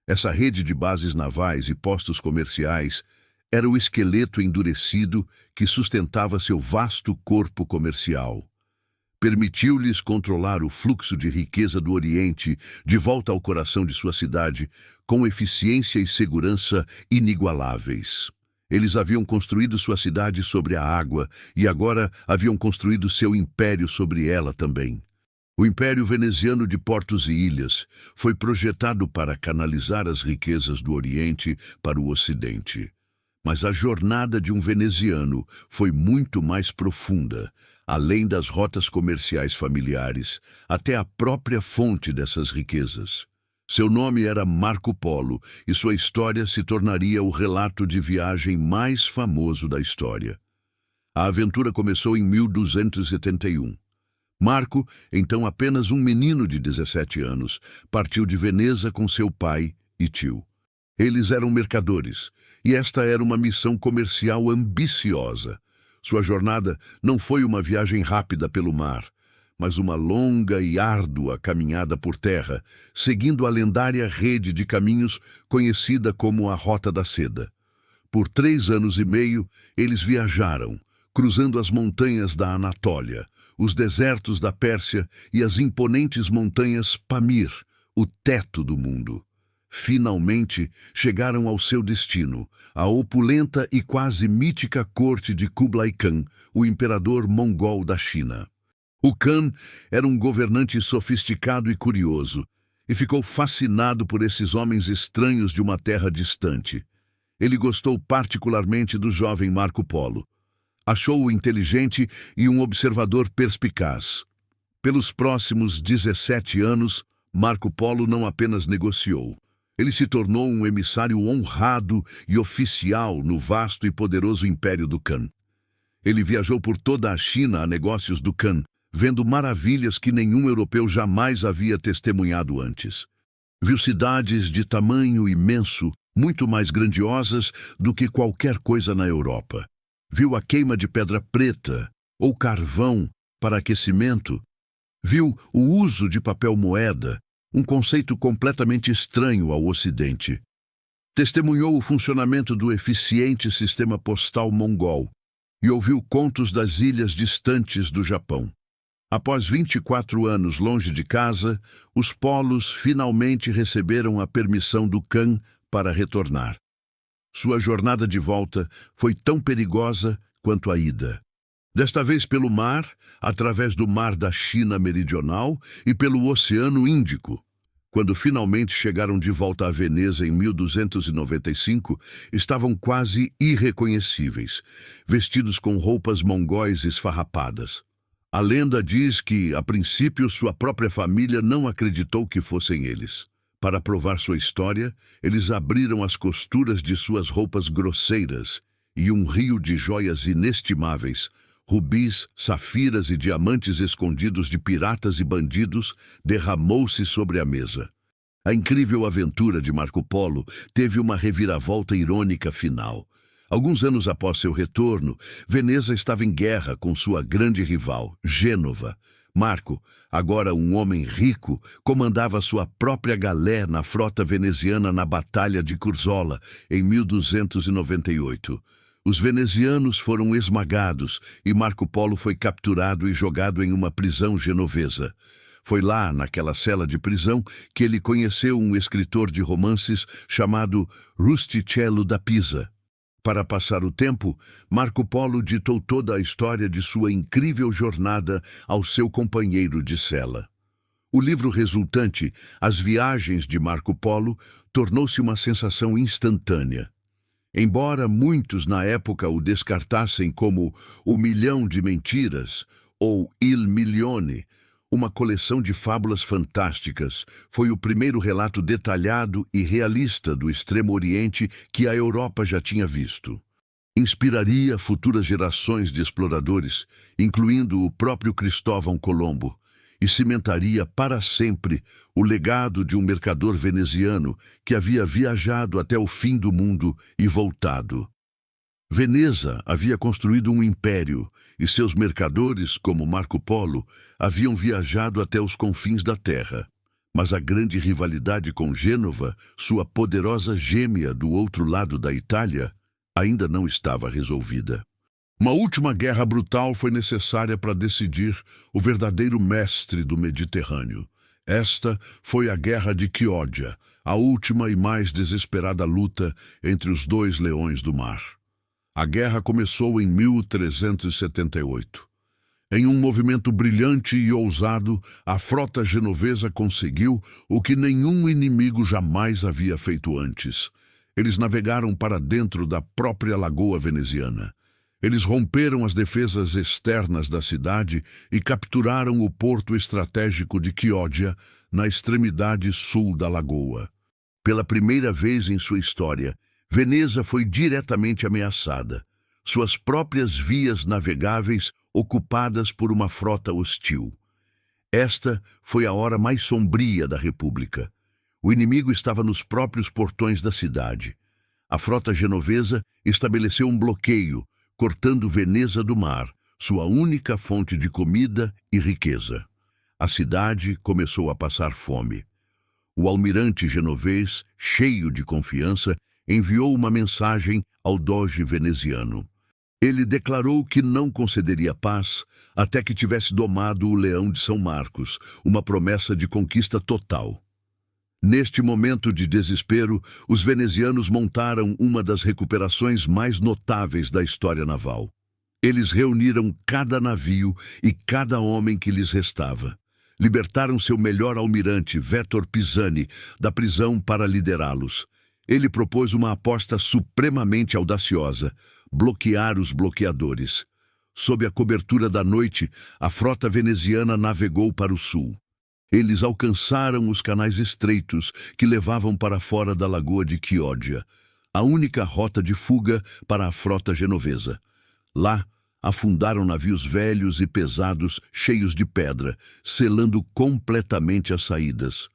Speaker 1: Essa rede de bases navais e postos comerciais era o esqueleto endurecido que sustentava seu vasto corpo comercial. Permitiu-lhes controlar o fluxo de riqueza do Oriente de volta ao coração de sua cidade com eficiência e segurança inigualáveis. Eles haviam construído sua cidade sobre a água e agora haviam construído seu império sobre ela também. O Império Veneziano de Portos e Ilhas foi projetado para canalizar as riquezas do Oriente para o Ocidente. Mas a jornada de um veneziano foi muito mais profunda, além das rotas comerciais familiares, até a própria fonte dessas riquezas. Seu nome era Marco Polo e sua história se tornaria o relato de viagem mais famoso da história. A aventura começou em 1271. Marco, então apenas um menino de 17 anos, partiu de Veneza com seu pai e tio. Eles eram mercadores, e esta era uma missão comercial ambiciosa. Sua jornada não foi uma viagem rápida pelo mar, mas uma longa e árdua caminhada por terra, seguindo a lendária rede de caminhos conhecida como a Rota da Seda. Por 3 anos e meio, eles viajaram, cruzando as montanhas da Anatólia, os desertos da Pérsia e as imponentes montanhas Pamir, o teto do mundo. Finalmente, chegaram ao seu destino, a opulenta e quase mítica corte de Kublai Khan, o imperador mongol da China. O Khan era um governante sofisticado e curioso, e ficou fascinado por esses homens estranhos de uma terra distante. Ele gostou particularmente do jovem Marco Polo. Achou-o inteligente e um observador perspicaz. Pelos próximos 17 anos, Marco Polo não apenas negociou. Ele se tornou um emissário honrado e oficial no vasto e poderoso império do Khan. Ele viajou por toda a China a negócios do Khan, vendo maravilhas que nenhum europeu jamais havia testemunhado antes. Viu cidades de tamanho imenso, muito mais grandiosas do que qualquer coisa na Europa. Viu a queima de pedra preta ou carvão para aquecimento. Viu o uso de papel moeda, um conceito completamente estranho ao Ocidente. Testemunhou o funcionamento do eficiente sistema postal mongol e ouviu contos das ilhas distantes do Japão. Após 24 anos longe de casa, os Polos finalmente receberam a permissão do Khan para retornar. Sua jornada de volta foi tão perigosa quanto a ida. Desta vez pelo mar, através do Mar da China Meridional e pelo Oceano Índico. Quando finalmente chegaram de volta a Veneza em 1295, estavam quase irreconhecíveis, vestidos com roupas mongóis esfarrapadas. A lenda diz que, a princípio, sua própria família não acreditou que fossem eles. Para provar sua história, eles abriram as costuras de suas roupas grosseiras e um rio de joias inestimáveis, rubis, safiras e diamantes escondidos de piratas e bandidos, derramou-se sobre a mesa. A incrível aventura de Marco Polo teve uma reviravolta irônica final. Alguns anos após seu retorno, Veneza estava em guerra com sua grande rival, Gênova. Marco, agora um homem rico, comandava sua própria galé na frota veneziana na Batalha de Curzola, em 1298. Os venezianos foram esmagados e Marco Polo foi capturado e jogado em uma prisão genovesa. Foi lá, naquela cela de prisão, que ele conheceu um escritor de romances chamado Rustichello da Pisa. Para passar o tempo, Marco Polo ditou toda a história de sua incrível jornada ao seu companheiro de cela. O livro resultante, As Viagens de Marco Polo, tornou-se uma sensação instantânea. Embora muitos na época o descartassem como O Milhão de Mentiras ou Il Milione, uma coleção de fábulas fantásticas, foi o primeiro relato detalhado e realista do Extremo Oriente que a Europa já tinha visto. Inspiraria futuras gerações de exploradores, incluindo o próprio Cristóvão Colombo, e cimentaria para sempre o legado de um mercador veneziano que havia viajado até o fim do mundo e voltado. Veneza havia construído um império e seus mercadores, como Marco Polo, haviam viajado até os confins da terra. Mas a grande rivalidade com Gênova, sua poderosa gêmea do outro lado da Itália, ainda não estava resolvida. Uma última guerra brutal foi necessária para decidir o verdadeiro mestre do Mediterrâneo. Esta foi a Guerra de Chioggia, a última e mais desesperada luta entre os dois leões do mar. A guerra começou em 1378. Em um movimento brilhante e ousado, a frota genovesa conseguiu o que nenhum inimigo jamais havia feito antes. Eles navegaram para dentro da própria lagoa veneziana. Eles romperam as defesas externas da cidade e capturaram o porto estratégico de Chioggia, na extremidade sul da lagoa. Pela primeira vez em sua história, Veneza foi diretamente ameaçada. Suas próprias vias navegáveis ocupadas por uma frota hostil. Esta foi a hora mais sombria da República. O inimigo estava nos próprios portões da cidade. A frota genovesa estabeleceu um bloqueio, cortando Veneza do mar, sua única fonte de comida e riqueza. A cidade começou a passar fome. O almirante genovês, cheio de confiança, enviou uma mensagem ao doge veneziano. Ele declarou que não concederia paz até que tivesse domado o Leão de São Marcos, uma promessa de conquista total. Neste momento de desespero, os venezianos montaram uma das recuperações mais notáveis da história naval. Eles reuniram cada navio e cada homem que lhes restava. Libertaram seu melhor almirante, Vettor Pisani, da prisão para liderá-los. Ele propôs uma aposta supremamente audaciosa: bloquear os bloqueadores. Sob a cobertura da noite, a frota veneziana navegou para o sul. Eles alcançaram os canais estreitos que levavam para fora da lagoa de Chioggia, a única rota de fuga para a frota genovesa. Lá, afundaram navios velhos e pesados, cheios de pedra, selando completamente as saídas.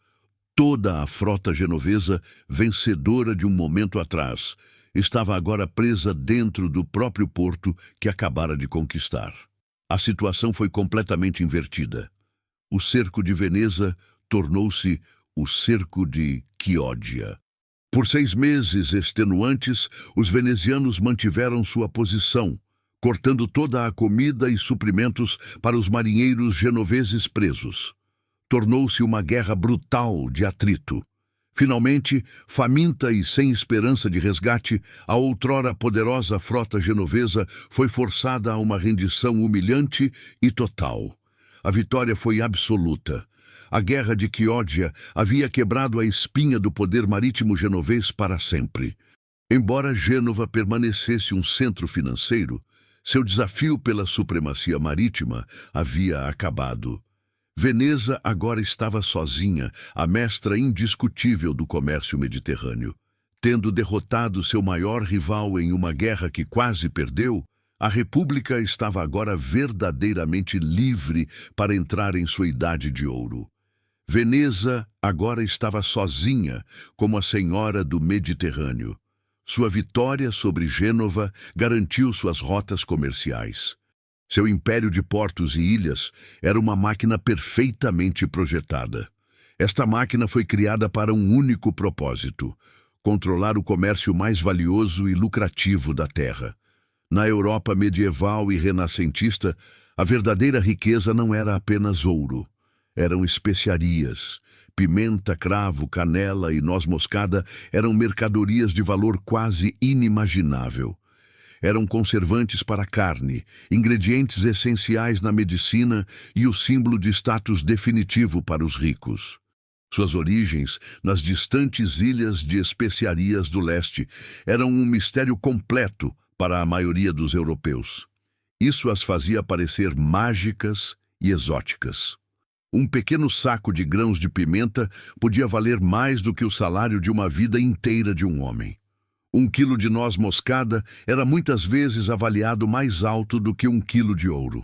Speaker 1: Toda a frota genovesa, vencedora de um momento atrás, estava agora presa dentro do próprio porto que acabara de conquistar. A situação foi completamente invertida. O cerco de Veneza tornou-se o cerco de Chioggia. Por 6 meses extenuantes, os venezianos mantiveram sua posição, cortando toda a comida e suprimentos para os marinheiros genoveses presos. Tornou-se uma guerra brutal de atrito. Finalmente, faminta e sem esperança de resgate, a outrora poderosa frota genovesa foi forçada a uma rendição humilhante e total. A vitória foi absoluta. A guerra de Chioggia havia quebrado a espinha do poder marítimo genovês para sempre. Embora Gênova permanecesse um centro financeiro, seu desafio pela supremacia marítima havia acabado. Veneza agora estava sozinha, a mestra indiscutível do comércio mediterrâneo. Tendo derrotado seu maior rival em uma guerra que quase perdeu, a República estava agora verdadeiramente livre para entrar em sua idade de ouro. Veneza agora estava sozinha como a senhora do Mediterrâneo. Sua vitória sobre Gênova garantiu suas rotas comerciais. Seu império de portos e ilhas era uma máquina perfeitamente projetada. Esta máquina foi criada para um único propósito: controlar o comércio mais valioso e lucrativo da terra. Na Europa medieval e renascentista, a verdadeira riqueza não era apenas ouro. Eram especiarias. Pimenta, cravo, canela e noz moscada eram mercadorias de valor quase inimaginável. Eram conservantes para a carne, ingredientes essenciais na medicina e o símbolo de status definitivo para os ricos. Suas origens, nas distantes ilhas de especiarias do leste, eram um mistério completo para a maioria dos europeus. Isso as fazia parecer mágicas e exóticas. Um pequeno saco de grãos de pimenta podia valer mais do que o salário de uma vida inteira de um homem. 1 quilo de noz moscada era muitas vezes avaliado mais alto do que 1 quilo de ouro.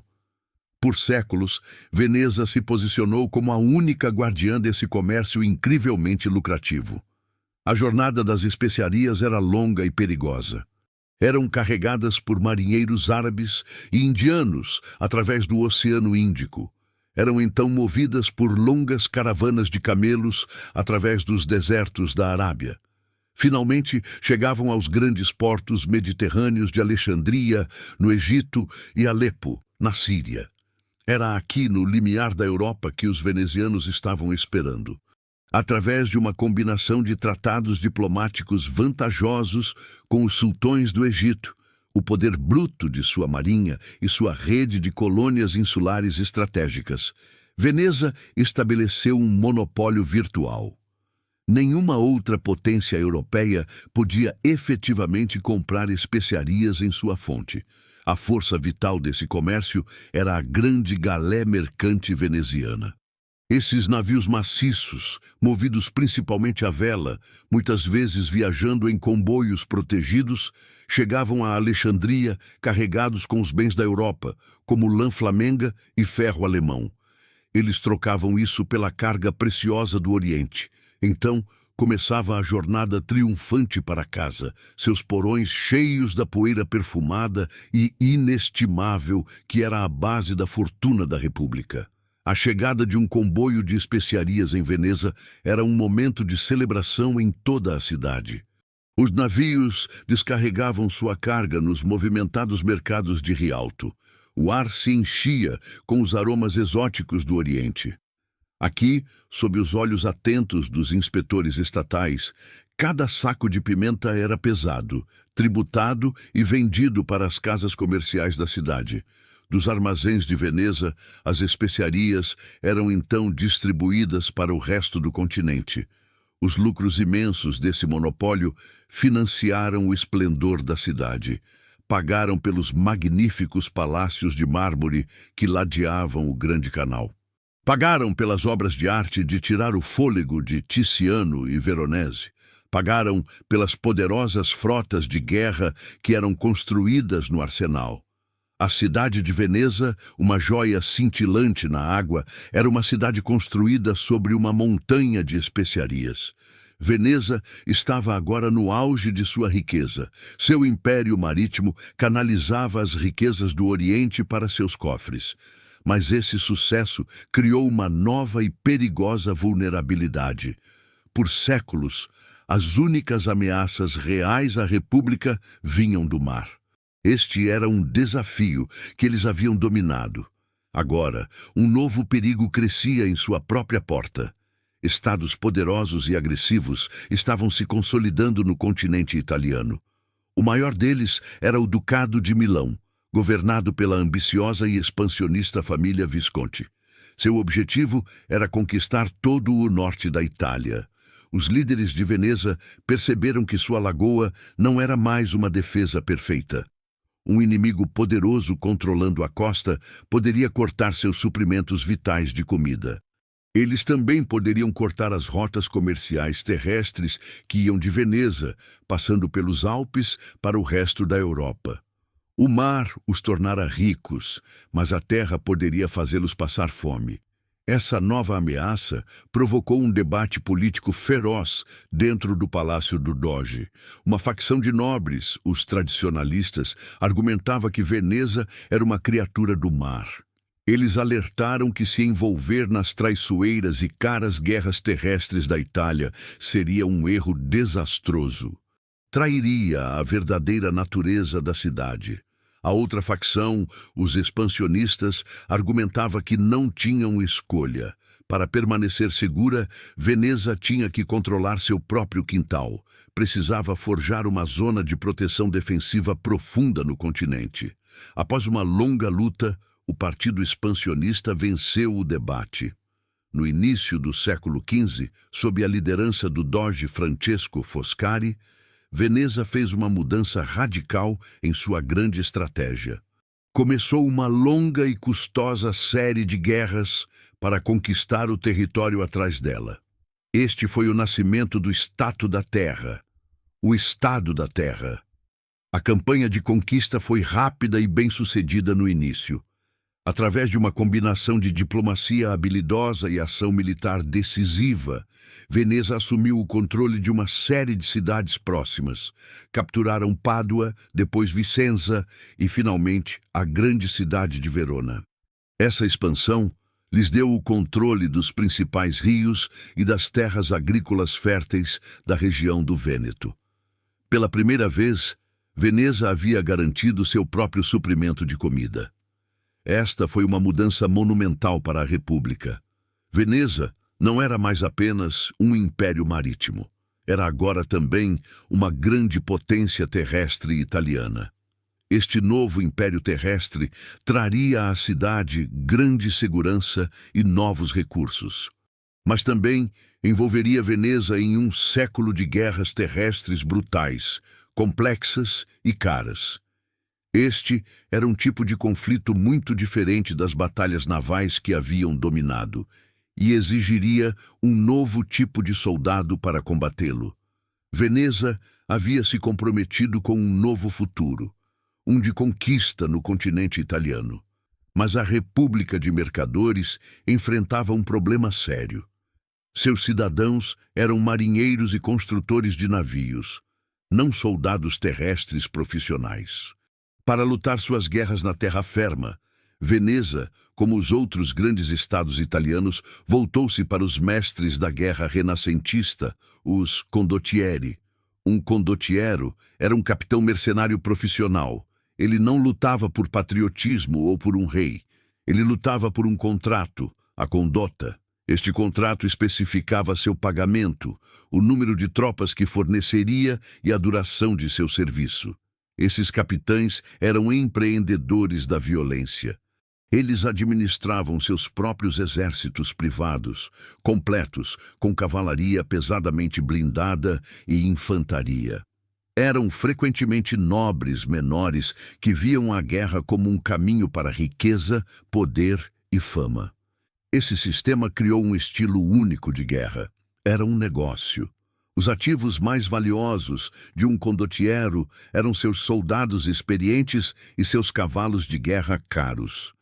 Speaker 1: Por séculos, Veneza se posicionou como a única guardiã desse comércio incrivelmente lucrativo. A jornada das especiarias era longa e perigosa. Eram carregadas por marinheiros árabes e indianos através do Oceano Índico. Eram então movidas por longas caravanas de camelos através dos desertos da Arábia. Finalmente, chegavam aos grandes portos mediterrâneos de Alexandria, no Egito, e Alepo, na Síria. Era aqui, no limiar da Europa, que os venezianos estavam esperando. Através de uma combinação de tratados diplomáticos vantajosos com os sultões do Egito, o poder bruto de sua marinha e sua rede de colônias insulares estratégicas, Veneza estabeleceu um monopólio virtual. Nenhuma outra potência europeia podia efetivamente comprar especiarias em sua fonte. A força vital desse comércio era a grande galé mercante veneziana. Esses navios maciços, movidos principalmente à vela, muitas vezes viajando em comboios protegidos, chegavam a Alexandria carregados com os bens da Europa, como lã flamenga e ferro alemão. Eles trocavam isso pela carga preciosa do Oriente. Então, começava a jornada triunfante para casa, seus porões cheios da poeira perfumada e inestimável que era a base da fortuna da República. A chegada de um comboio de especiarias em Veneza era um momento de celebração em toda a cidade. Os navios descarregavam sua carga nos movimentados mercados de Rialto. O ar se enchia com os aromas exóticos do Oriente. Aqui, sob os olhos atentos dos inspetores estatais, cada saco de pimenta era pesado, tributado e vendido para as casas comerciais da cidade. Dos armazéns de Veneza, as especiarias eram então distribuídas para o resto do continente. Os lucros imensos desse monopólio financiaram o esplendor da cidade. Pagaram pelos magníficos palácios de mármore que ladeavam o Grande Canal. Pagaram pelas obras de arte de tirar o fôlego de Tiziano e Veronese. Pagaram pelas poderosas frotas de guerra que eram construídas no arsenal. A cidade de Veneza, uma joia cintilante na água, era uma cidade construída sobre uma montanha de especiarias. Veneza estava agora no auge de sua riqueza. Seu império marítimo canalizava as riquezas do Oriente para seus cofres. Mas esse sucesso criou uma nova e perigosa vulnerabilidade. Por séculos, as únicas ameaças reais à República vinham do mar. Este era um desafio que eles haviam dominado. Agora, um novo perigo crescia em sua própria porta. Estados poderosos e agressivos estavam se consolidando no continente italiano. O maior deles era o Ducado de Milão, governado pela ambiciosa e expansionista família Visconti. Seu objetivo era conquistar todo o norte da Itália. Os líderes de Veneza perceberam que sua lagoa não era mais uma defesa perfeita. Um inimigo poderoso controlando a costa poderia cortar seus suprimentos vitais de comida. Eles também poderiam cortar as rotas comerciais terrestres que iam de Veneza, passando pelos Alpes para o resto da Europa. O mar os tornara ricos, mas a terra poderia fazê-los passar fome. Essa nova ameaça provocou um debate político feroz dentro do Palácio do Doge. Uma facção de nobres, os tradicionalistas, argumentava que Veneza era uma criatura do mar. Eles alertaram que se envolver nas traiçoeiras e caras guerras terrestres da Itália seria um erro desastroso. Trairia a verdadeira natureza da cidade. A outra facção, os expansionistas, argumentava que não tinham escolha. Para permanecer segura, Veneza tinha que controlar seu próprio quintal. Precisava forjar uma zona de proteção defensiva profunda no continente. Após uma longa luta, o Partido Expansionista venceu o debate. No início do século XV, sob a liderança do doge Francesco Foscari, Veneza fez uma mudança radical em sua grande estratégia. Começou uma longa e custosa série de guerras para conquistar o território atrás dela. Este foi o nascimento do Stato da Terra, o Estado da Terra. A campanha de conquista foi rápida e bem-sucedida no início. Através de uma combinação de diplomacia habilidosa e ação militar decisiva, Veneza assumiu o controle de uma série de cidades próximas. Capturaram Pádua, depois Vicenza e, finalmente, a grande cidade de Verona. Essa expansão lhes deu o controle dos principais rios e das terras agrícolas férteis da região do Vêneto. Pela primeira vez, Veneza havia garantido seu próprio suprimento de comida. Esta foi uma mudança monumental para a República. Veneza não era mais apenas um império marítimo. Era agora também uma grande potência terrestre italiana. Este novo império terrestre traria à cidade grande segurança e novos recursos. Mas também envolveria Veneza em um século de guerras terrestres brutais, complexas e caras. Este era um tipo de conflito muito diferente das batalhas navais que haviam dominado, e exigiria um novo tipo de soldado para combatê-lo. Veneza havia se comprometido com um novo futuro, um de conquista no continente italiano. Mas a República de Mercadores enfrentava um problema sério. Seus cidadãos eram marinheiros e construtores de navios, não soldados terrestres profissionais. Para lutar suas guerras na terra-ferma, Veneza, como os outros grandes estados italianos, voltou-se para os mestres da guerra renascentista, os condottieri. Um condottiero era um capitão mercenário profissional. Ele não lutava por patriotismo ou por um rei. Ele lutava por um contrato, a condota. Este contrato especificava seu pagamento, o número de tropas que forneceria e a duração de seu serviço. Esses capitães eram empreendedores da violência. Eles administravam seus próprios exércitos privados, completos, com cavalaria pesadamente blindada e infantaria. Eram frequentemente nobres menores que viam a guerra como um caminho para riqueza, poder e fama. Esse sistema criou um estilo único de guerra. Era um negócio. Os ativos mais valiosos de um condottiero eram seus soldados experientes e seus cavalos de guerra caros.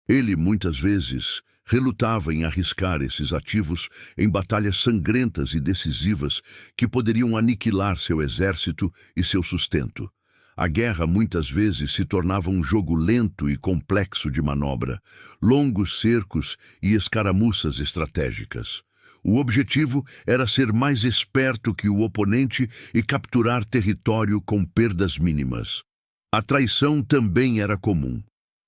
Speaker 1: Ele, muitas vezes, relutava em arriscar esses ativos em batalhas sangrentas e decisivas que poderiam aniquilar seu exército e seu sustento. A guerra muitas vezes se tornava um jogo lento e complexo de manobra, longos cercos e escaramuças estratégicas. O objetivo era ser mais esperto que o oponente e capturar território com perdas mínimas. A traição também era comum.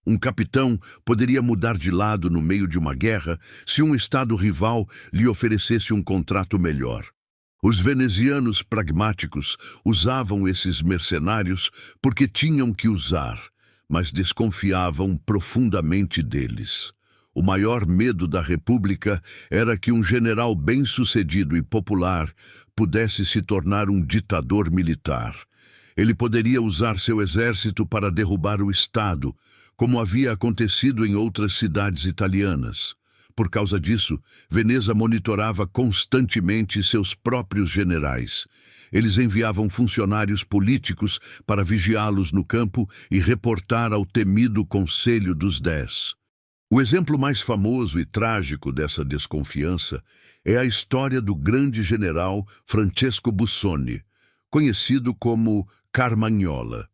Speaker 1: Um capitão poderia mudar de lado no meio de uma guerra se um estado rival lhe oferecesse um contrato melhor. Os venezianos pragmáticos usavam esses mercenários porque tinham que usar, mas desconfiavam profundamente deles. O maior medo da República era que um general bem-sucedido e popular pudesse se tornar um ditador militar. Ele poderia usar seu exército para derrubar o Estado, como havia acontecido em outras cidades italianas. Por causa disso, Veneza monitorava constantemente seus próprios generais. Eles enviavam funcionários políticos para vigiá-los no campo e reportar ao temido Conselho dos 10. O exemplo mais famoso e trágico dessa desconfiança é a história do grande general Francesco Busoni, conhecido como Carmagnola.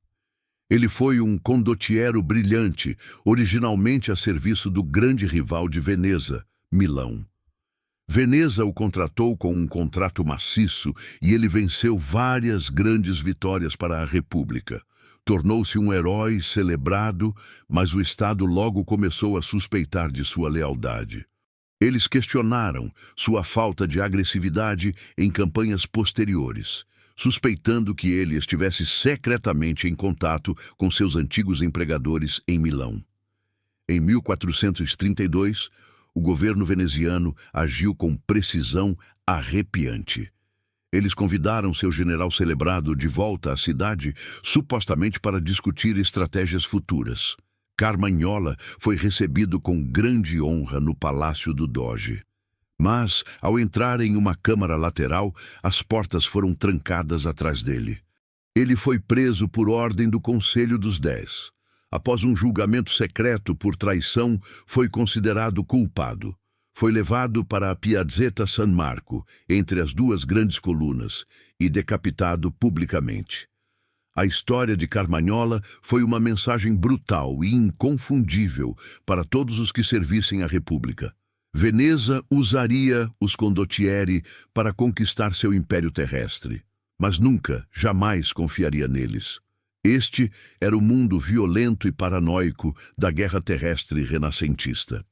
Speaker 1: Ele foi um condottiero brilhante, originalmente a serviço do grande rival de Veneza, Milão. Veneza o contratou com um contrato maciço e ele venceu várias grandes vitórias para a República. Tornou-se um herói celebrado, mas o Estado logo começou a suspeitar de sua lealdade. Eles questionaram sua falta de agressividade em campanhas posteriores, suspeitando que ele estivesse secretamente em contato com seus antigos empregadores em Milão. Em 1432, o governo veneziano agiu com precisão arrepiante. Eles convidaram seu general celebrado de volta à cidade, supostamente para discutir estratégias futuras. Carmagnola foi recebido com grande honra no palácio do Doge. Mas, ao entrar em uma câmara lateral, as portas foram trancadas atrás dele. Ele foi preso por ordem do Conselho dos 10. Após um julgamento secreto por traição, foi considerado culpado. Foi levado para a Piazzetta San Marco, entre as duas grandes colunas, e decapitado publicamente. A história de Carmagnola foi uma mensagem brutal e inconfundível para todos os que servissem à República. Veneza usaria os condottieri para conquistar seu império terrestre, mas nunca, jamais confiaria neles. Este era o mundo violento e paranoico da guerra terrestre renascentista.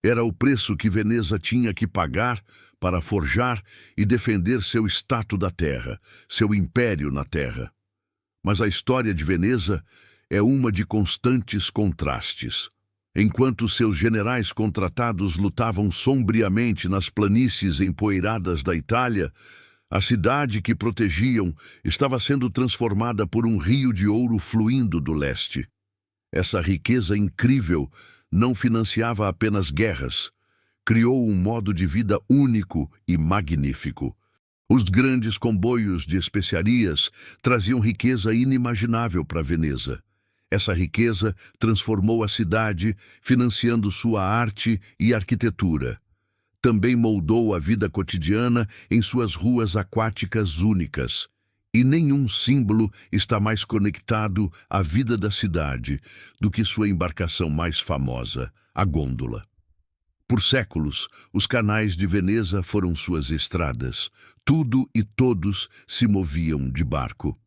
Speaker 1: Era o preço que Veneza tinha que pagar para forjar e defender seu status da terra, seu império na terra. Mas a história de Veneza é uma de constantes contrastes. Enquanto seus generais contratados lutavam sombriamente nas planícies empoeiradas da Itália, a cidade que protegiam estava sendo transformada por um rio de ouro fluindo do leste. Essa riqueza incrível não financiava apenas guerras, criou um modo de vida único e magnífico. Os grandes comboios de especiarias traziam riqueza inimaginável para Veneza. Essa riqueza transformou a cidade, financiando sua arte e arquitetura. também moldou a vida cotidiana em suas ruas aquáticas únicas. E nenhum símbolo está mais conectado à vida da cidade do que sua embarcação mais famosa, a gôndola. Por séculos, os canais de Veneza foram suas estradas. Tudo e todos se moviam de barco.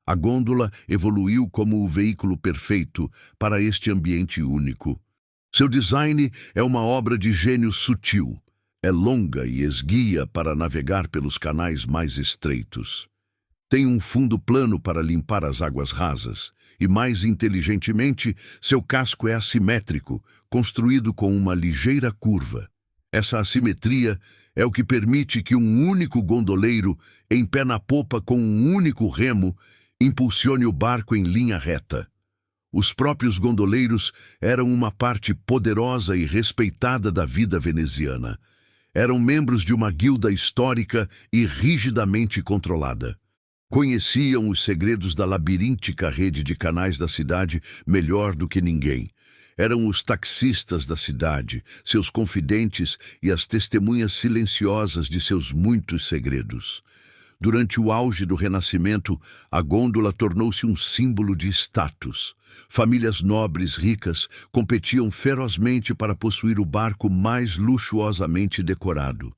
Speaker 1: A gôndola evoluiu como o veículo perfeito para este ambiente único. Seu design é uma obra de gênio sutil. É longa e esguia para navegar pelos canais mais estreitos. Tem um fundo plano para limpar as águas rasas. E, mais inteligentemente, seu casco é assimétrico, construído com uma ligeira curva. Essa assimetria é o que permite que um único gondoleiro, em pé na popa com um único remo, impulsione o barco em linha reta. Os próprios gondoleiros eram uma parte poderosa e respeitada da vida veneziana. Eram membros de uma guilda histórica e rigidamente controlada. Conheciam os segredos da labiríntica rede de canais da cidade melhor do que ninguém. Eram os taxistas da cidade, seus confidentes e as testemunhas silenciosas de seus muitos segredos. Durante o auge do Renascimento, a gôndola tornou-se um símbolo de status. Famílias nobres ricas competiam ferozmente para possuir o barco mais luxuosamente decorado.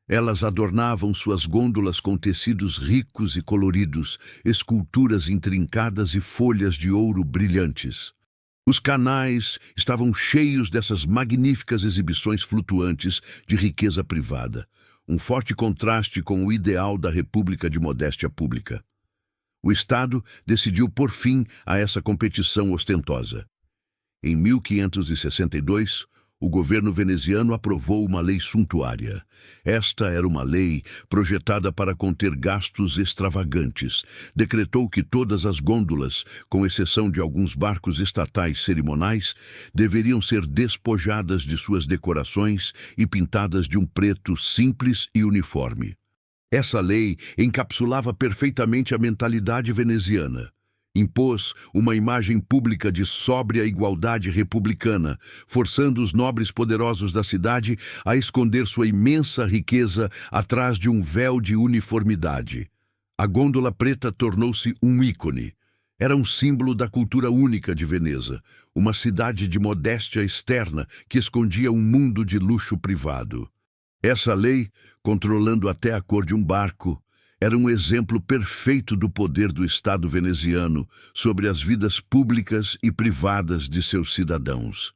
Speaker 1: Elas adornavam suas gôndolas com tecidos ricos e coloridos, esculturas intrincadas e folhas de ouro brilhantes. Os canais estavam cheios dessas magníficas exibições flutuantes de riqueza privada, um forte contraste com o ideal da república de modéstia pública. O Estado decidiu pôr fim a essa competição ostentosa. Em 1562, o governo veneziano aprovou uma lei suntuária. Esta era uma lei projetada para conter gastos extravagantes. Decretou que todas as gôndolas, com exceção de alguns barcos estatais cerimoniais, deveriam ser despojadas de suas decorações e pintadas de um preto simples e uniforme. Essa lei encapsulava perfeitamente a mentalidade veneziana. Impôs uma imagem pública de sóbria igualdade republicana, forçando os nobres poderosos da cidade a esconder sua imensa riqueza atrás de um véu de uniformidade. A gôndola preta tornou-se um ícone. Era um símbolo da cultura única de Veneza, uma cidade de modéstia externa que escondia um mundo de luxo privado. Essa lei, controlando até a cor de um barco, era um exemplo perfeito do poder do Estado veneziano sobre as vidas públicas e privadas de seus cidadãos.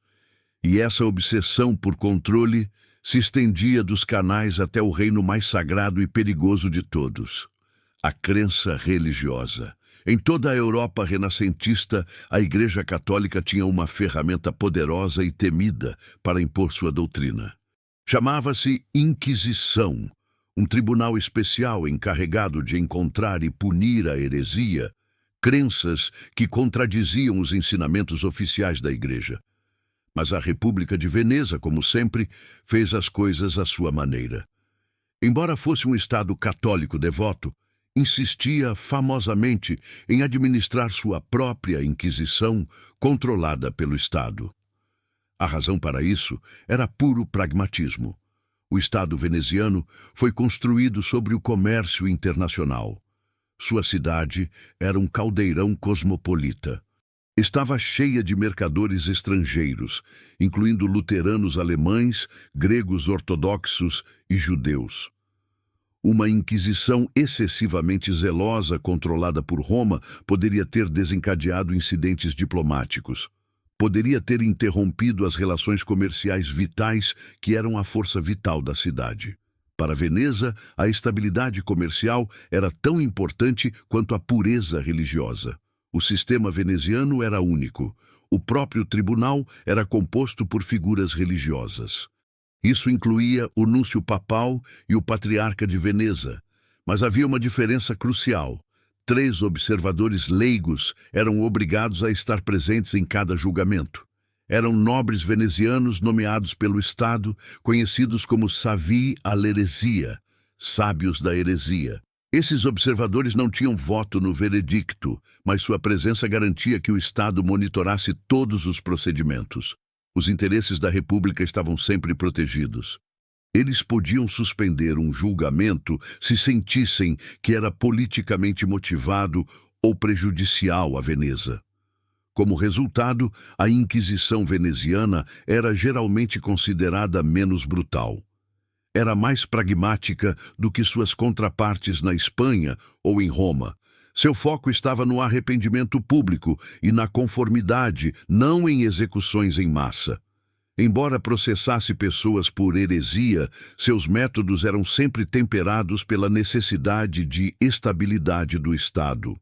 Speaker 1: E essa obsessão por controle se estendia dos canais até o reino mais sagrado e perigoso de todos, a crença religiosa. Em toda a Europa renascentista, a Igreja Católica tinha uma ferramenta poderosa e temida para impor sua doutrina. Chamava-se Inquisição, um tribunal especial encarregado de encontrar e punir a heresia, crenças que contradiziam os ensinamentos oficiais da Igreja. Mas a República de Veneza, como sempre, fez as coisas à sua maneira. Embora fosse um Estado católico devoto, insistia famosamente em administrar sua própria Inquisição controlada pelo Estado. A razão para isso era puro pragmatismo. O Estado veneziano foi construído sobre o comércio internacional. Sua cidade era um caldeirão cosmopolita. Estava cheia de mercadores estrangeiros, incluindo luteranos alemães, gregos ortodoxos e judeus. Uma inquisição excessivamente zelosa controlada por Roma poderia ter desencadeado incidentes diplomáticos. Poderia ter interrompido as relações comerciais vitais que eram a força vital da cidade. Para Veneza, a estabilidade comercial era tão importante quanto a pureza religiosa. O sistema veneziano era único. O próprio tribunal era composto por figuras religiosas. Isso incluía o núncio papal e o patriarca de Veneza. Mas havia uma diferença crucial. 3 observadores leigos eram obrigados a estar presentes em cada julgamento. Eram nobres venezianos nomeados pelo Estado, conhecidos como savi all'eresia, sábios da heresia. Esses observadores não tinham voto no veredicto, mas sua presença garantia que o Estado monitorasse todos os procedimentos. Os interesses da República estavam sempre protegidos. Eles podiam suspender um julgamento se sentissem que era politicamente motivado ou prejudicial a Veneza. Como resultado, a Inquisição veneziana era geralmente considerada menos brutal. Era mais pragmática do que suas contrapartes na Espanha ou em Roma. Seu foco estava no arrependimento público e na conformidade, não em execuções em massa. Embora processasse pessoas por heresia, seus métodos eram sempre temperados pela necessidade de estabilidade do Estado.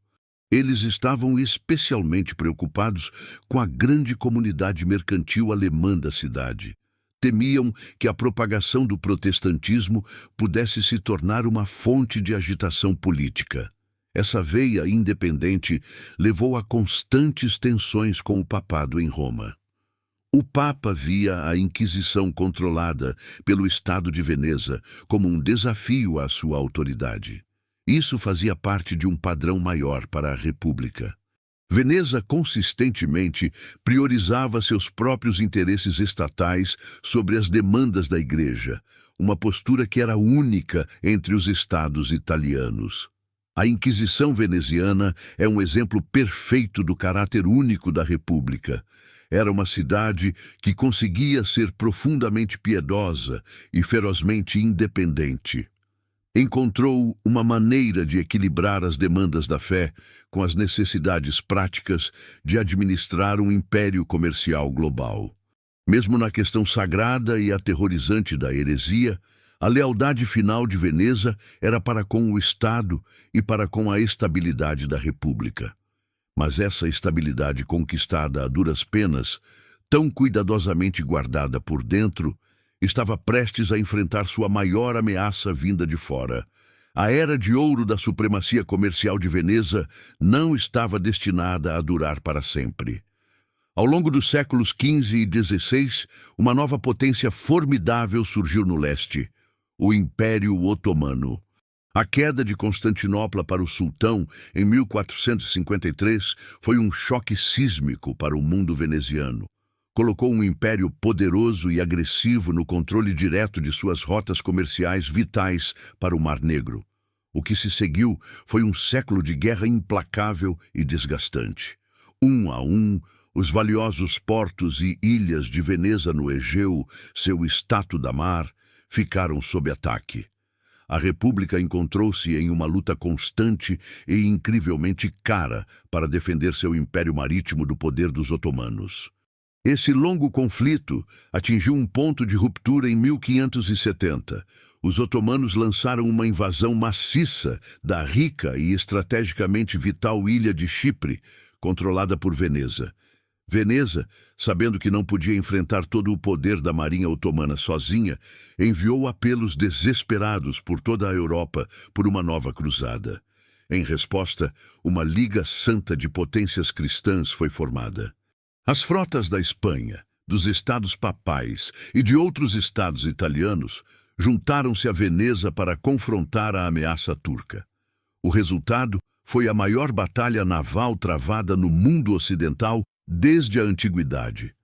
Speaker 1: Eles estavam especialmente preocupados com a grande comunidade mercantil alemã da cidade. Temiam que a propagação do protestantismo pudesse se tornar uma fonte de agitação política. Essa veia independente levou a constantes tensões com o papado em Roma. O Papa via a Inquisição controlada pelo Estado de Veneza como um desafio à sua autoridade. Isso fazia parte de um padrão maior para a República. Veneza consistentemente priorizava seus próprios interesses estatais sobre as demandas da Igreja, uma postura que era única entre os estados italianos. A Inquisição veneziana é um exemplo perfeito do caráter único da República. Era uma cidade que conseguia ser profundamente piedosa e ferozmente independente. Encontrou uma maneira de equilibrar as demandas da fé com as necessidades práticas de administrar um império comercial global. Mesmo na questão sagrada e aterrorizante da heresia, a lealdade final de Veneza era para com o Estado e para com a estabilidade da República. Mas essa estabilidade conquistada a duras penas, tão cuidadosamente guardada por dentro, estava prestes a enfrentar sua maior ameaça vinda de fora. A era de ouro da supremacia comercial de Veneza não estava destinada a durar para sempre. Ao longo dos séculos XV e XVI, uma nova potência formidável surgiu no leste, o Império Otomano. A queda de Constantinopla para o sultão em 1453 foi um choque sísmico para o mundo veneziano. Colocou um império poderoso e agressivo no controle direto de suas rotas comerciais vitais para o Mar Negro. O que se seguiu foi um século de guerra implacável e desgastante. Um a um, os valiosos portos e ilhas de Veneza no Egeu, seu status da mar, ficaram sob ataque. A República encontrou-se em uma luta constante e incrivelmente cara para defender seu império marítimo do poder dos otomanos. Esse longo conflito atingiu um ponto de ruptura em 1570. Os otomanos lançaram uma invasão maciça da rica e estrategicamente vital ilha de Chipre, controlada por Veneza. Veneza, sabendo que não podia enfrentar todo o poder da marinha otomana sozinha, enviou apelos desesperados por toda a Europa por uma nova cruzada. Em resposta, uma Liga Santa de potências cristãs foi formada. As frotas da Espanha, dos estados papais e de outros estados italianos juntaram-se a Veneza para confrontar a ameaça turca. O resultado foi a maior batalha naval travada no mundo ocidental desde a antiguidade,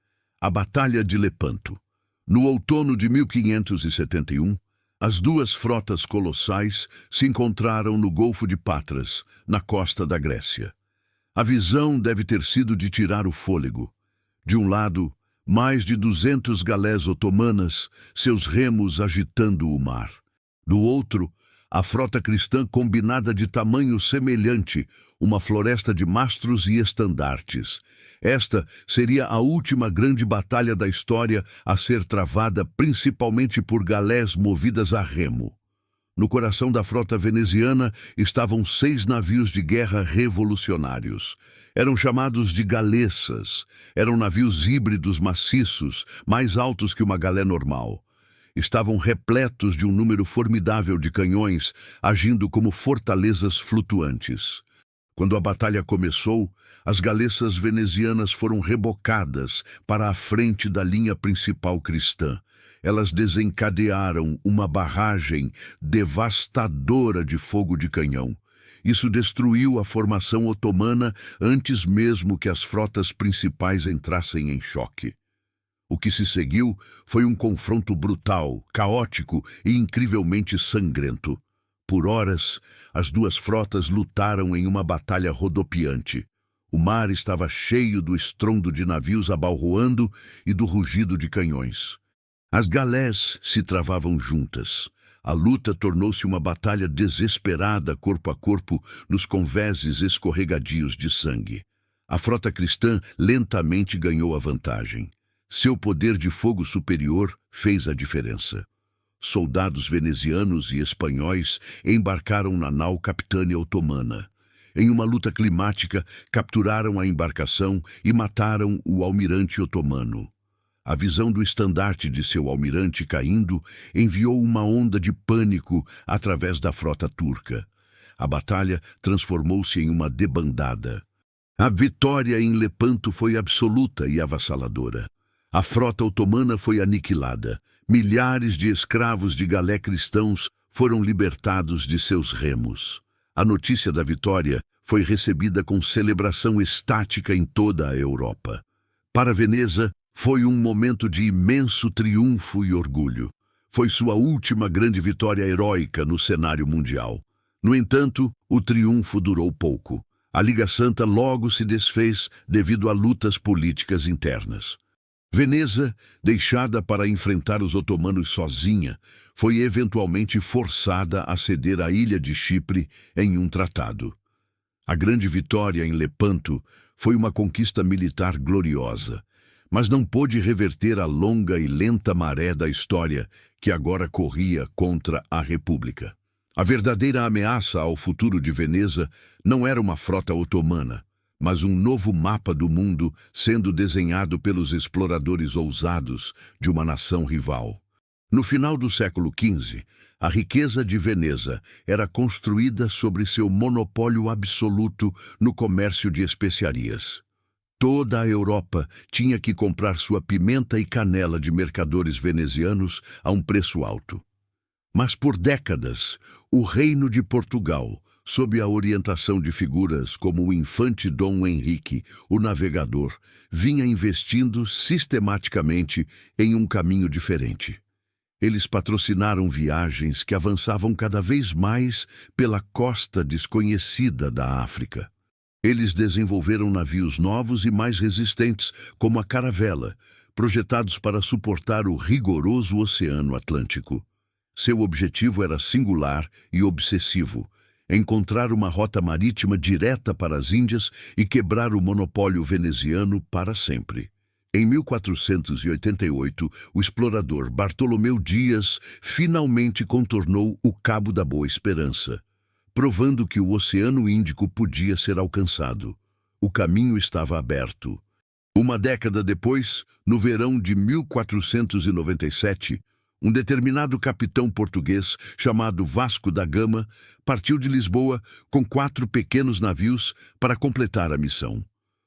Speaker 1: a Batalha de Lepanto. No outono de 1571, as duas frotas colossais se encontraram no Golfo de Patras, na costa da Grécia. A visão deve ter sido de tirar o fôlego. De um lado, mais de 200 galés otomanas, seus remos agitando o mar. Do outro, a frota cristã combinada de tamanho semelhante, uma floresta de mastros e estandartes. Esta seria a última grande batalha da história a ser travada principalmente por galés movidas a remo. No coração da frota veneziana estavam 6 navios de guerra revolucionários. Eram chamados de galessas. Eram navios híbridos maciços, mais altos que uma galé normal. Estavam repletos de um número formidável de canhões, agindo como fortalezas flutuantes. Quando a batalha começou, as galessas venezianas foram rebocadas para a frente da linha principal cristã. Elas desencadearam uma barragem devastadora de fogo de canhão. Isso destruiu a formação otomana antes mesmo que as frotas principais entrassem em choque. O que se seguiu foi um confronto brutal, caótico e incrivelmente sangrento. Por horas, as duas frotas lutaram em uma batalha rodopiante. O mar estava cheio do estrondo de navios abalroando e do rugido de canhões. As galés se travavam juntas. A luta tornou-se uma batalha desesperada corpo a corpo nos convéses escorregadios de sangue. A frota cristã lentamente ganhou a vantagem. Seu poder de fogo superior fez a diferença. Soldados venezianos e espanhóis embarcaram na nau capitânia otomana. Em uma luta climática, capturaram a embarcação e mataram o almirante otomano. A visão do estandarte de seu almirante caindo enviou uma onda de pânico através da frota turca. A batalha transformou-se em uma debandada. A vitória em Lepanto foi absoluta e avassaladora. A frota otomana foi aniquilada. Milhares de escravos de galé cristãos foram libertados de seus remos. A notícia da vitória foi recebida com celebração estática em toda a Europa. Para Veneza, foi um momento de imenso triunfo e orgulho. Foi sua última grande vitória heróica no cenário mundial. No entanto, o triunfo durou pouco. A Liga Santa logo se desfez devido a lutas políticas internas. Veneza, deixada para enfrentar os otomanos sozinha, foi eventualmente forçada a ceder a ilha de Chipre em um tratado. A grande vitória em Lepanto foi uma conquista militar gloriosa, mas não pôde reverter a longa e lenta maré da história que agora corria contra a República. A verdadeira ameaça ao futuro de Veneza não era uma frota otomana, mas um novo mapa do mundo sendo desenhado pelos exploradores ousados de uma nação rival. No final do século XV, a riqueza de Veneza era construída sobre seu monopólio absoluto no comércio de especiarias. Toda a Europa tinha que comprar sua pimenta e canela de mercadores venezianos a um preço alto. Mas por décadas, o Reino de Portugal, sob a orientação de figuras como o infante Dom Henrique, o navegador, vinha investindo sistematicamente em um caminho diferente. Eles patrocinaram viagens que avançavam cada vez mais pela costa desconhecida da África. Eles desenvolveram navios novos e mais resistentes, como a Caravela, projetados para suportar o rigoroso Oceano Atlântico. Seu objetivo era singular e obsessivo: encontrar uma rota marítima direta para as Índias e quebrar o monopólio veneziano para sempre. Em 1488, o explorador Bartolomeu Dias finalmente contornou o Cabo da Boa Esperança, provando que o Oceano Índico podia ser alcançado. O caminho estava aberto. Uma década depois, no verão de 1497, um determinado capitão português, chamado Vasco da Gama, partiu de Lisboa com 4 pequenos navios para completar a missão.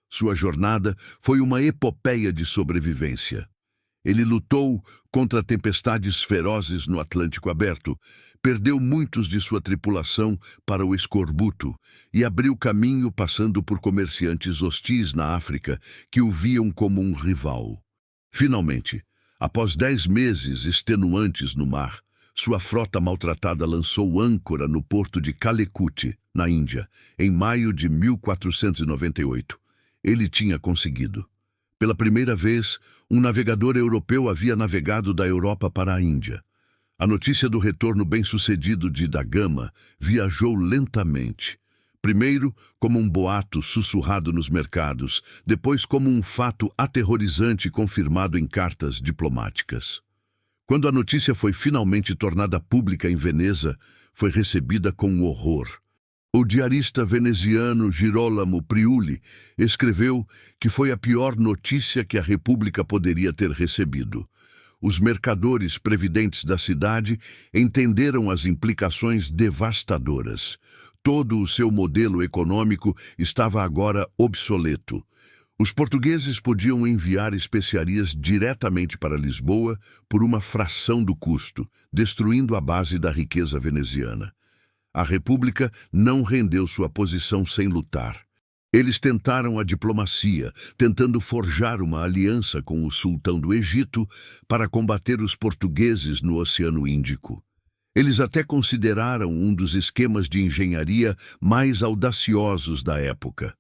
Speaker 1: Sua jornada foi uma epopeia de sobrevivência. Ele lutou contra tempestades ferozes no Atlântico aberto, perdeu muitos de sua tripulação para o escorbuto e abriu caminho passando por comerciantes hostis na África que o viam como um rival. Finalmente, após 10 meses extenuantes no mar, sua frota maltratada lançou âncora no porto de Calicut, na Índia, em maio de 1498. Ele tinha conseguido. Pela primeira vez, um navegador europeu havia navegado da Europa para a Índia. A notícia do retorno bem-sucedido de da Gama viajou lentamente. Primeiro como um boato sussurrado nos mercados, depois como um fato aterrorizante confirmado em cartas diplomáticas. Quando a notícia foi finalmente tornada pública em Veneza, foi recebida com horror. O diarista veneziano Girolamo Priuli escreveu que foi a pior notícia que a República poderia ter recebido. Os mercadores previdentes da cidade entenderam as implicações devastadoras. Todo o seu modelo econômico estava agora obsoleto. Os portugueses podiam enviar especiarias diretamente para Lisboa por uma fração do custo, destruindo a base da riqueza veneziana. A República não rendeu sua posição sem lutar. Eles tentaram a diplomacia, tentando forjar uma aliança com o sultão do Egito para combater os portugueses no Oceano Índico. Eles até consideraram um dos esquemas de engenharia mais audaciosos da época: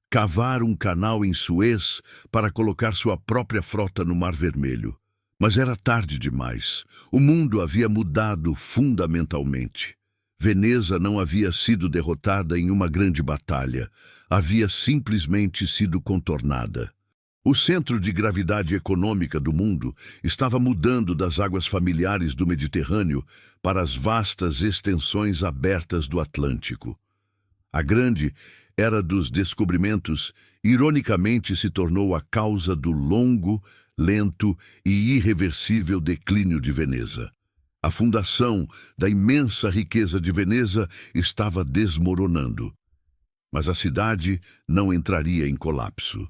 Speaker 1: cavar um canal em Suez para colocar sua própria frota no Mar Vermelho. Mas era tarde demais. O mundo havia mudado fundamentalmente. Veneza não havia sido derrotada em uma grande batalha. Havia simplesmente sido contornada. O centro de gravidade econômica do mundo estava mudando das águas familiares do Mediterrâneo para as vastas extensões abertas do Atlântico. A grande era dos descobrimentos, ironicamente, se tornou a causa do longo, lento e irreversível declínio de Veneza. A fundação da imensa riqueza de Veneza estava desmoronando. Mas a cidade não entraria em colapso.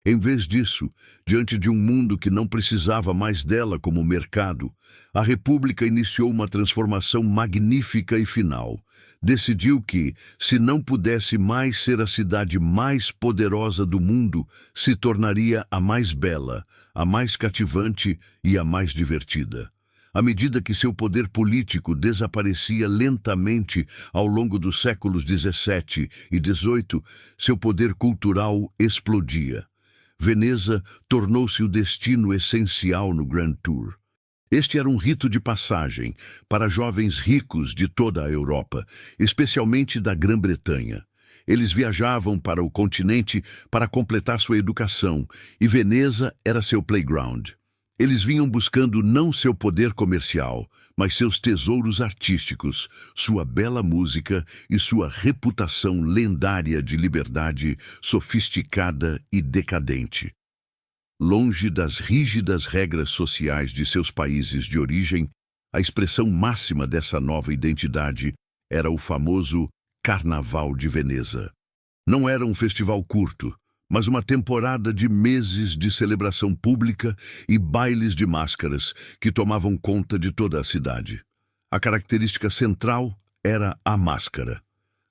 Speaker 1: Em vez disso, diante de um mundo que não precisava mais dela como mercado, a República iniciou uma transformação magnífica e final. Decidiu que, se não pudesse mais ser a cidade mais poderosa do mundo, se tornaria a mais bela, a mais cativante e a mais divertida. À medida que seu poder político desaparecia lentamente ao longo dos séculos XVII e XVIII, seu poder cultural explodia. Veneza tornou-se o destino essencial no Grand Tour. Este era um rito de passagem para jovens ricos de toda a Europa, especialmente da Grã-Bretanha. Eles viajavam para o continente para completar sua educação, e Veneza era seu playground. Eles vinham buscando não seu poder comercial, mas seus tesouros artísticos, sua bela música e sua reputação lendária de liberdade sofisticada e decadente. Longe das rígidas regras sociais de seus países de origem, a expressão máxima dessa nova identidade era o famoso Carnaval de Veneza. Não era um festival curto, mas uma temporada de meses de celebração pública e bailes de máscaras que tomavam conta de toda a cidade. A característica central era a máscara.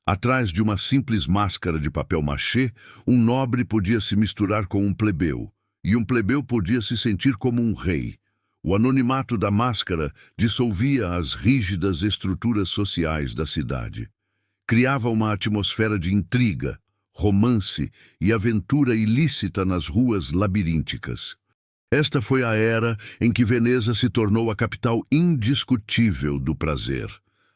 Speaker 1: Atrás de uma simples máscara de papel machê, um nobre podia se misturar com um plebeu, e um plebeu podia se sentir como um rei. O anonimato da máscara dissolvia as rígidas estruturas sociais da cidade. Criava uma atmosfera de intriga, romance e aventura ilícita nas ruas labirínticas. Esta foi a era em que Veneza se tornou a capital indiscutível do prazer.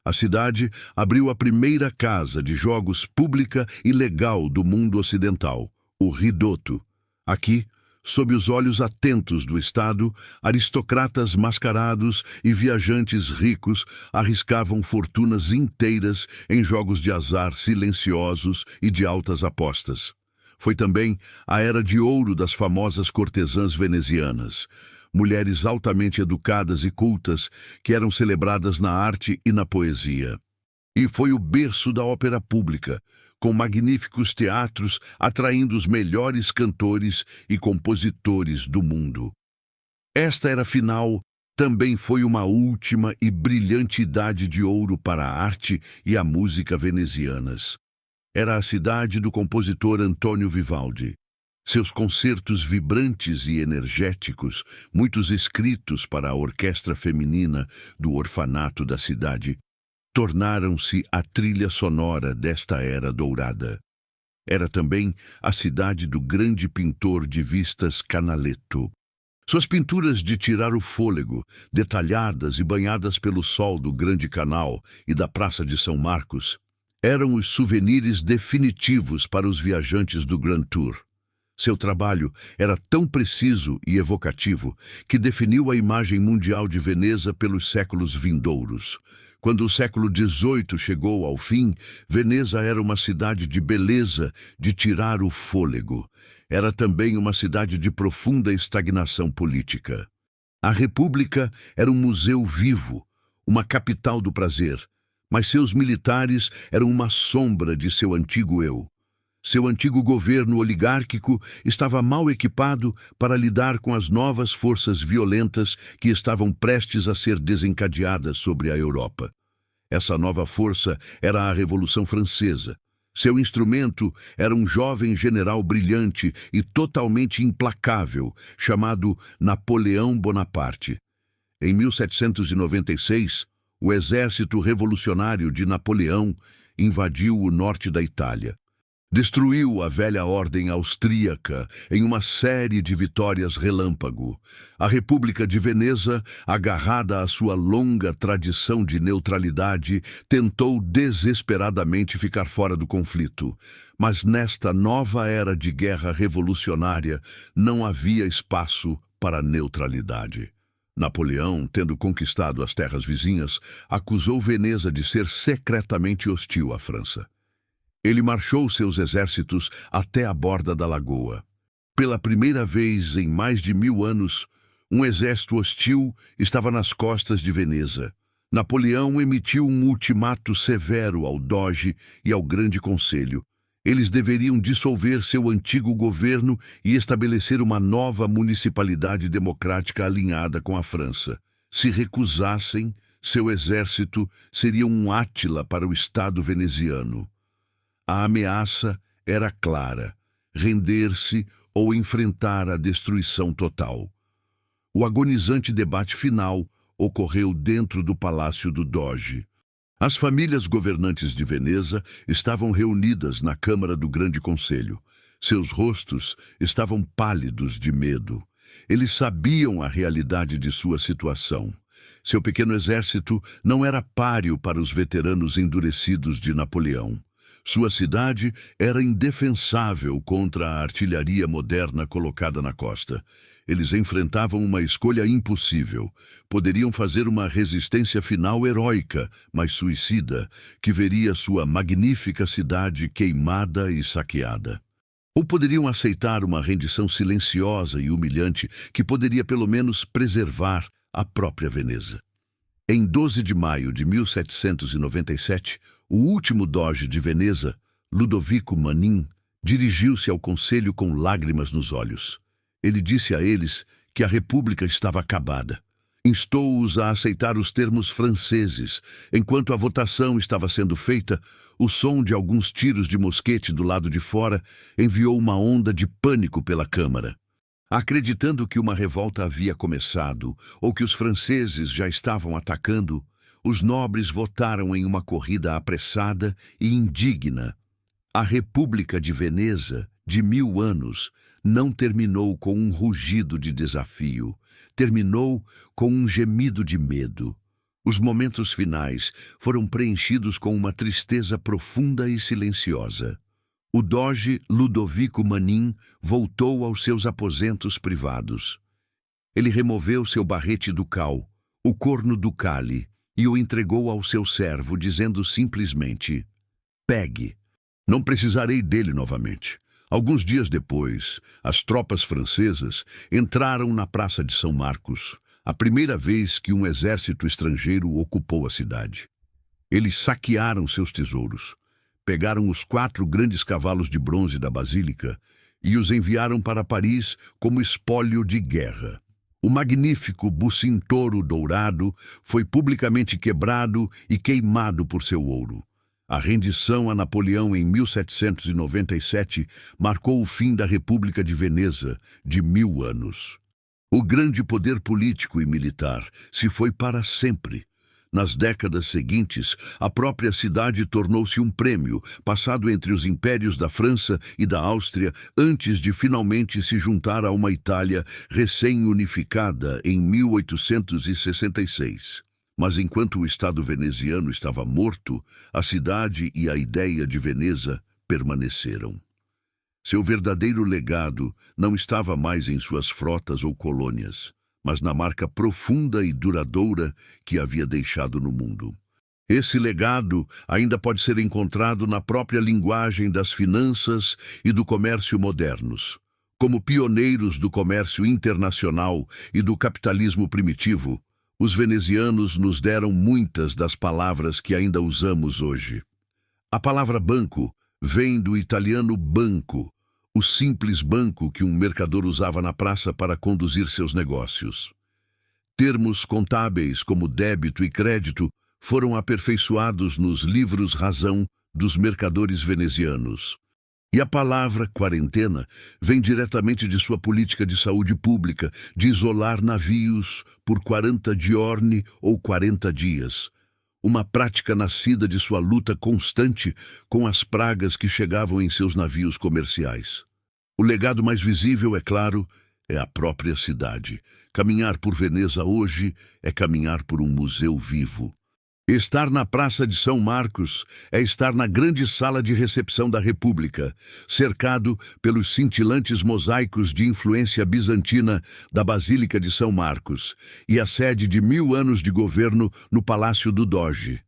Speaker 1: A cidade abriu a primeira casa de jogos pública e legal do mundo ocidental, o Ridotto. Aqui, sob os olhos atentos do Estado, aristocratas mascarados e viajantes ricos arriscavam fortunas inteiras em jogos de azar silenciosos e de altas apostas. Foi também a era de ouro das famosas cortesãs venezianas, mulheres altamente educadas e cultas que eram celebradas na arte e na poesia. E foi o berço da ópera pública, com magníficos teatros atraindo os melhores cantores e compositores do mundo. Esta era, afinal, também foi uma última e brilhante idade de ouro para a arte e a música venezianas. Era a cidade do compositor Antônio Vivaldi. Seus concertos vibrantes e energéticos, muitos escritos para a orquestra feminina do orfanato da cidade, tornaram-se a trilha sonora desta era dourada. Era também a cidade do grande pintor de vistas Canaletto. Suas pinturas de tirar o fôlego, detalhadas e banhadas pelo sol do Grande Canal e da Praça de São Marcos, eram os souvenirs definitivos para os viajantes do Grand Tour. Seu trabalho era tão preciso e evocativo que definiu a imagem mundial de Veneza pelos séculos vindouros. Quando o século XVIII chegou ao fim, Veneza era uma cidade de beleza, de tirar o fôlego. Era também uma cidade de profunda estagnação política. A República era um museu vivo, uma capital do prazer, mas seus militares eram uma sombra de seu antigo eu. Seu antigo governo oligárquico estava mal equipado para lidar com as novas forças violentas que estavam prestes a ser desencadeadas sobre a Europa. Essa nova força era a Revolução Francesa. Seu instrumento era um jovem general brilhante e totalmente implacável, chamado Napoleão Bonaparte. Em 1796, o exército revolucionário de Napoleão invadiu o norte da Itália. Destruiu a velha ordem austríaca em uma série de vitórias relâmpago. A República de Veneza, agarrada à sua longa tradição de neutralidade, tentou desesperadamente ficar fora do conflito. Mas nesta nova era de guerra revolucionária, não havia espaço para neutralidade. Napoleão, tendo conquistado as terras vizinhas, acusou Veneza de ser secretamente hostil à França. Ele marchou seus exércitos até a borda da lagoa. Pela primeira vez em mais de 1000 anos, um exército hostil estava nas costas de Veneza. Napoleão emitiu um ultimato severo ao Doge e ao Grande Conselho. Eles deveriam dissolver seu antigo governo e estabelecer uma nova municipalidade democrática alinhada com a França. Se recusassem, seu exército seria um Átila para o Estado veneziano. A ameaça era clara: render-se ou enfrentar a destruição total. O agonizante debate final ocorreu dentro do palácio do Doge. As famílias governantes de Veneza estavam reunidas na Câmara do Grande Conselho. Seus rostos estavam pálidos de medo. Eles sabiam a realidade de sua situação. Seu pequeno exército não era páreo para os veteranos endurecidos de Napoleão. Sua cidade era indefensável contra a artilharia moderna colocada na costa. Eles enfrentavam uma escolha impossível. Poderiam fazer uma resistência final heróica, mas suicida, que veria sua magnífica cidade queimada e saqueada. Ou poderiam aceitar uma rendição silenciosa e humilhante que poderia pelo menos preservar a própria Veneza. Em 12 de maio de 1797, o último doge de Veneza, Ludovico Manin, dirigiu-se ao conselho com lágrimas nos olhos. Ele disse a eles que a república estava acabada. Instou-os a aceitar os termos franceses. Enquanto a votação estava sendo feita, o som de alguns tiros de mosquete do lado de fora enviou uma onda de pânico pela Câmara. Acreditando que uma revolta havia começado ou que os franceses já estavam atacando, os nobres votaram em uma corrida apressada e indigna. A República de Veneza, de 1000 anos, não terminou com um rugido de desafio, terminou com um gemido de medo. Os momentos finais foram preenchidos com uma tristeza profunda e silenciosa. O doge Ludovico Manin voltou aos seus aposentos privados. Ele removeu seu barrete ducal, o corno ducale, e o entregou ao seu servo, dizendo simplesmente: "Pegue. Não precisarei dele novamente." Alguns dias depois, as tropas francesas entraram na Praça de São Marcos, a primeira vez que um exército estrangeiro ocupou a cidade. Eles saquearam seus tesouros, pegaram os 4 grandes cavalos de bronze da Basílica e os enviaram para Paris como espólio de guerra. O magnífico bucintoro dourado foi publicamente quebrado e queimado por seu ouro. A rendição a Napoleão em 1797 marcou o fim da República de Veneza, de 1000 anos. O grande poder político e militar se foi para sempre. Nas décadas seguintes, a própria cidade tornou-se um prêmio, passado entre os impérios da França e da Áustria, antes de finalmente se juntar a uma Itália recém-unificada em 1866. Mas enquanto o Estado veneziano estava morto, a cidade e a ideia de Veneza permaneceram. Seu verdadeiro legado não estava mais em suas frotas ou colônias, mas na marca profunda e duradoura que havia deixado no mundo. Esse legado ainda pode ser encontrado na própria linguagem das finanças e do comércio modernos. Como pioneiros do comércio internacional e do capitalismo primitivo, os venezianos nos deram muitas das palavras que ainda usamos hoje. A palavra banco vem do italiano banco, o simples banco que um mercador usava na praça para conduzir seus negócios. Termos contábeis como débito e crédito foram aperfeiçoados nos livros-razão dos mercadores venezianos. E a palavra quarentena vem diretamente de sua política de saúde pública, de isolar navios por 40 giorni ou 40 dias. Uma prática nascida de sua luta constante com as pragas que chegavam em seus navios comerciais. O legado mais visível, é claro, é a própria cidade. Caminhar por Veneza hoje é caminhar por um museu vivo. Estar na Praça de São Marcos é estar na grande sala de recepção da República, cercado pelos cintilantes mosaicos de influência bizantina da Basílica de São Marcos e a sede de 1000 anos de governo no Palácio do Doge.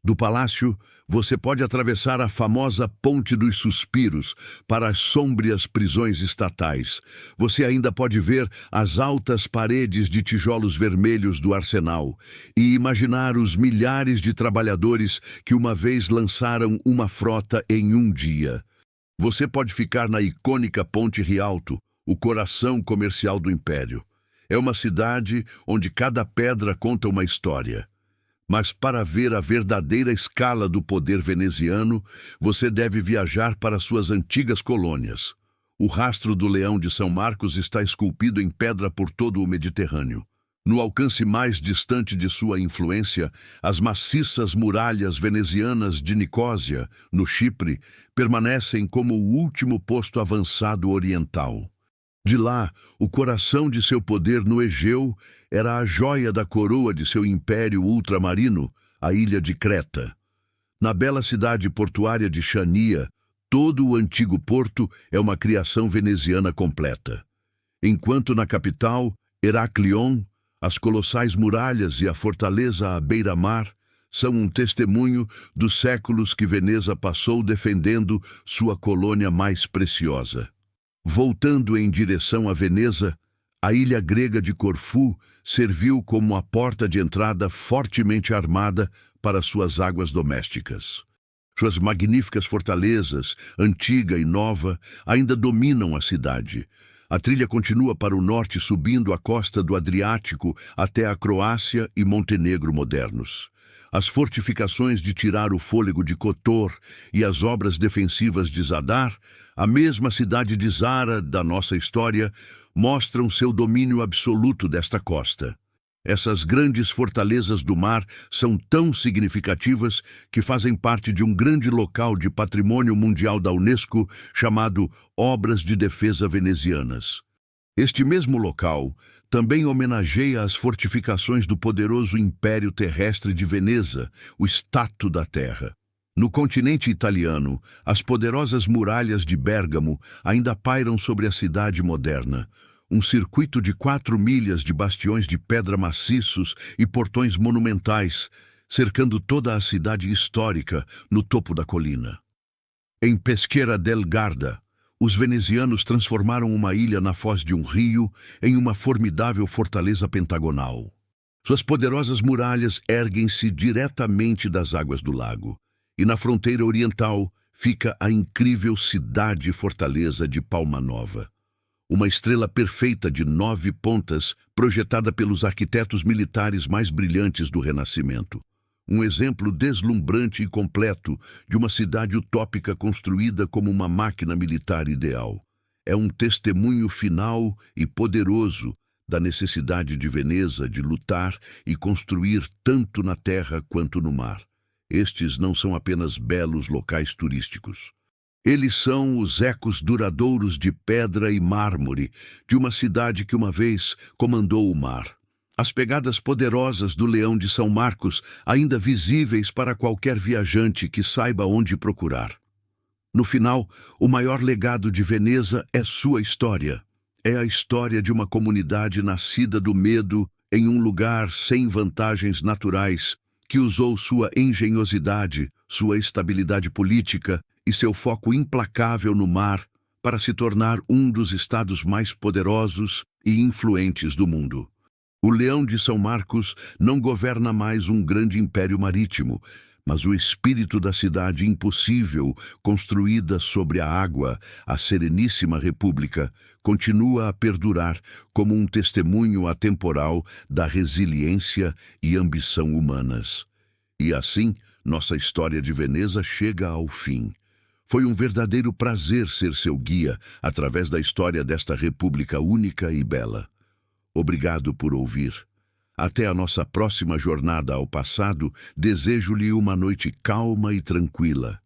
Speaker 1: Do palácio, você pode atravessar a famosa Ponte dos Suspiros para as sômbrias prisões estatais. Você ainda pode ver as altas paredes de tijolos vermelhos do arsenal e imaginar os milhares de trabalhadores que uma vez lançaram uma frota em um dia. Você pode ficar na icônica Ponte Rialto, o coração comercial do Império. É uma cidade onde cada pedra conta uma história. Mas para ver a verdadeira escala do poder veneziano, você deve viajar para suas antigas colônias. O rastro do Leão de São Marcos está esculpido em pedra por todo o Mediterrâneo. No alcance mais distante de sua influência, as maciças muralhas venezianas de Nicósia, no Chipre, permanecem como o último posto avançado oriental. De lá, o coração de seu poder no Egeu era a joia da coroa de seu império ultramarino, a ilha de Creta. Na bela cidade portuária de Chania, todo o antigo porto é uma criação veneziana completa. Enquanto na capital, Heraclion, as colossais muralhas e a fortaleza à beira-mar são um testemunho dos séculos que Veneza passou defendendo sua colônia mais preciosa. Voltando em direção a Veneza, a ilha grega de Corfu serviu como a porta de entrada fortemente armada para suas águas domésticas. Suas magníficas fortalezas, antiga e nova, ainda dominam a cidade. A trilha continua para o norte, subindo a costa do Adriático até a Croácia e Montenegro modernos. As fortificações de tirar o fôlego de Kotor e as obras defensivas de Zadar, a mesma cidade de Zara da nossa história, mostram seu domínio absoluto desta costa. Essas grandes fortalezas do mar são tão significativas que fazem parte de um grande local de patrimônio mundial da Unesco chamado Obras de Defesa Venezianas. Este mesmo local também homenageia as fortificações do poderoso Império Terrestre de Veneza, o Stato da Terra. No continente italiano, as poderosas muralhas de Bérgamo ainda pairam sobre a cidade moderna. Um circuito de 4 milhas de bastiões de pedra maciços e portões monumentais, cercando toda a cidade histórica no topo da colina. Em Peschiera del Garda, os venezianos transformaram uma ilha na foz de um rio em uma formidável fortaleza pentagonal. Suas poderosas muralhas erguem-se diretamente das águas do lago, e na fronteira oriental fica a incrível cidade-fortaleza de Palma Nova. Uma estrela perfeita de 9 pontas, projetada pelos arquitetos militares mais brilhantes do Renascimento. Um exemplo deslumbrante e completo de uma cidade utópica construída como uma máquina militar ideal. É um testemunho final e poderoso da necessidade de Veneza de lutar e construir tanto na terra quanto no mar. Estes não são apenas belos locais turísticos. Eles são os ecos duradouros de pedra e mármore de uma cidade que uma vez comandou o mar. As pegadas poderosas do Leão de São Marcos, ainda visíveis para qualquer viajante que saiba onde procurar. No final, o maior legado de Veneza é sua história. É a história de uma comunidade nascida do medo em um lugar sem vantagens naturais, que usou sua engenhosidade, sua estabilidade política e seu foco implacável no mar para se tornar um dos estados mais poderosos e influentes do mundo. O Leão de São Marcos não governa mais um grande império marítimo, mas o espírito da cidade impossível, construída sobre a água, a Sereníssima República, continua a perdurar como um testemunho atemporal da resiliência e ambição humanas. E assim, Nossa história de Veneza chega ao fim. Foi um verdadeiro prazer ser seu guia através da história desta república única e bela. Obrigado por ouvir. Até a nossa próxima jornada ao passado, desejo-lhe uma noite calma e tranquila.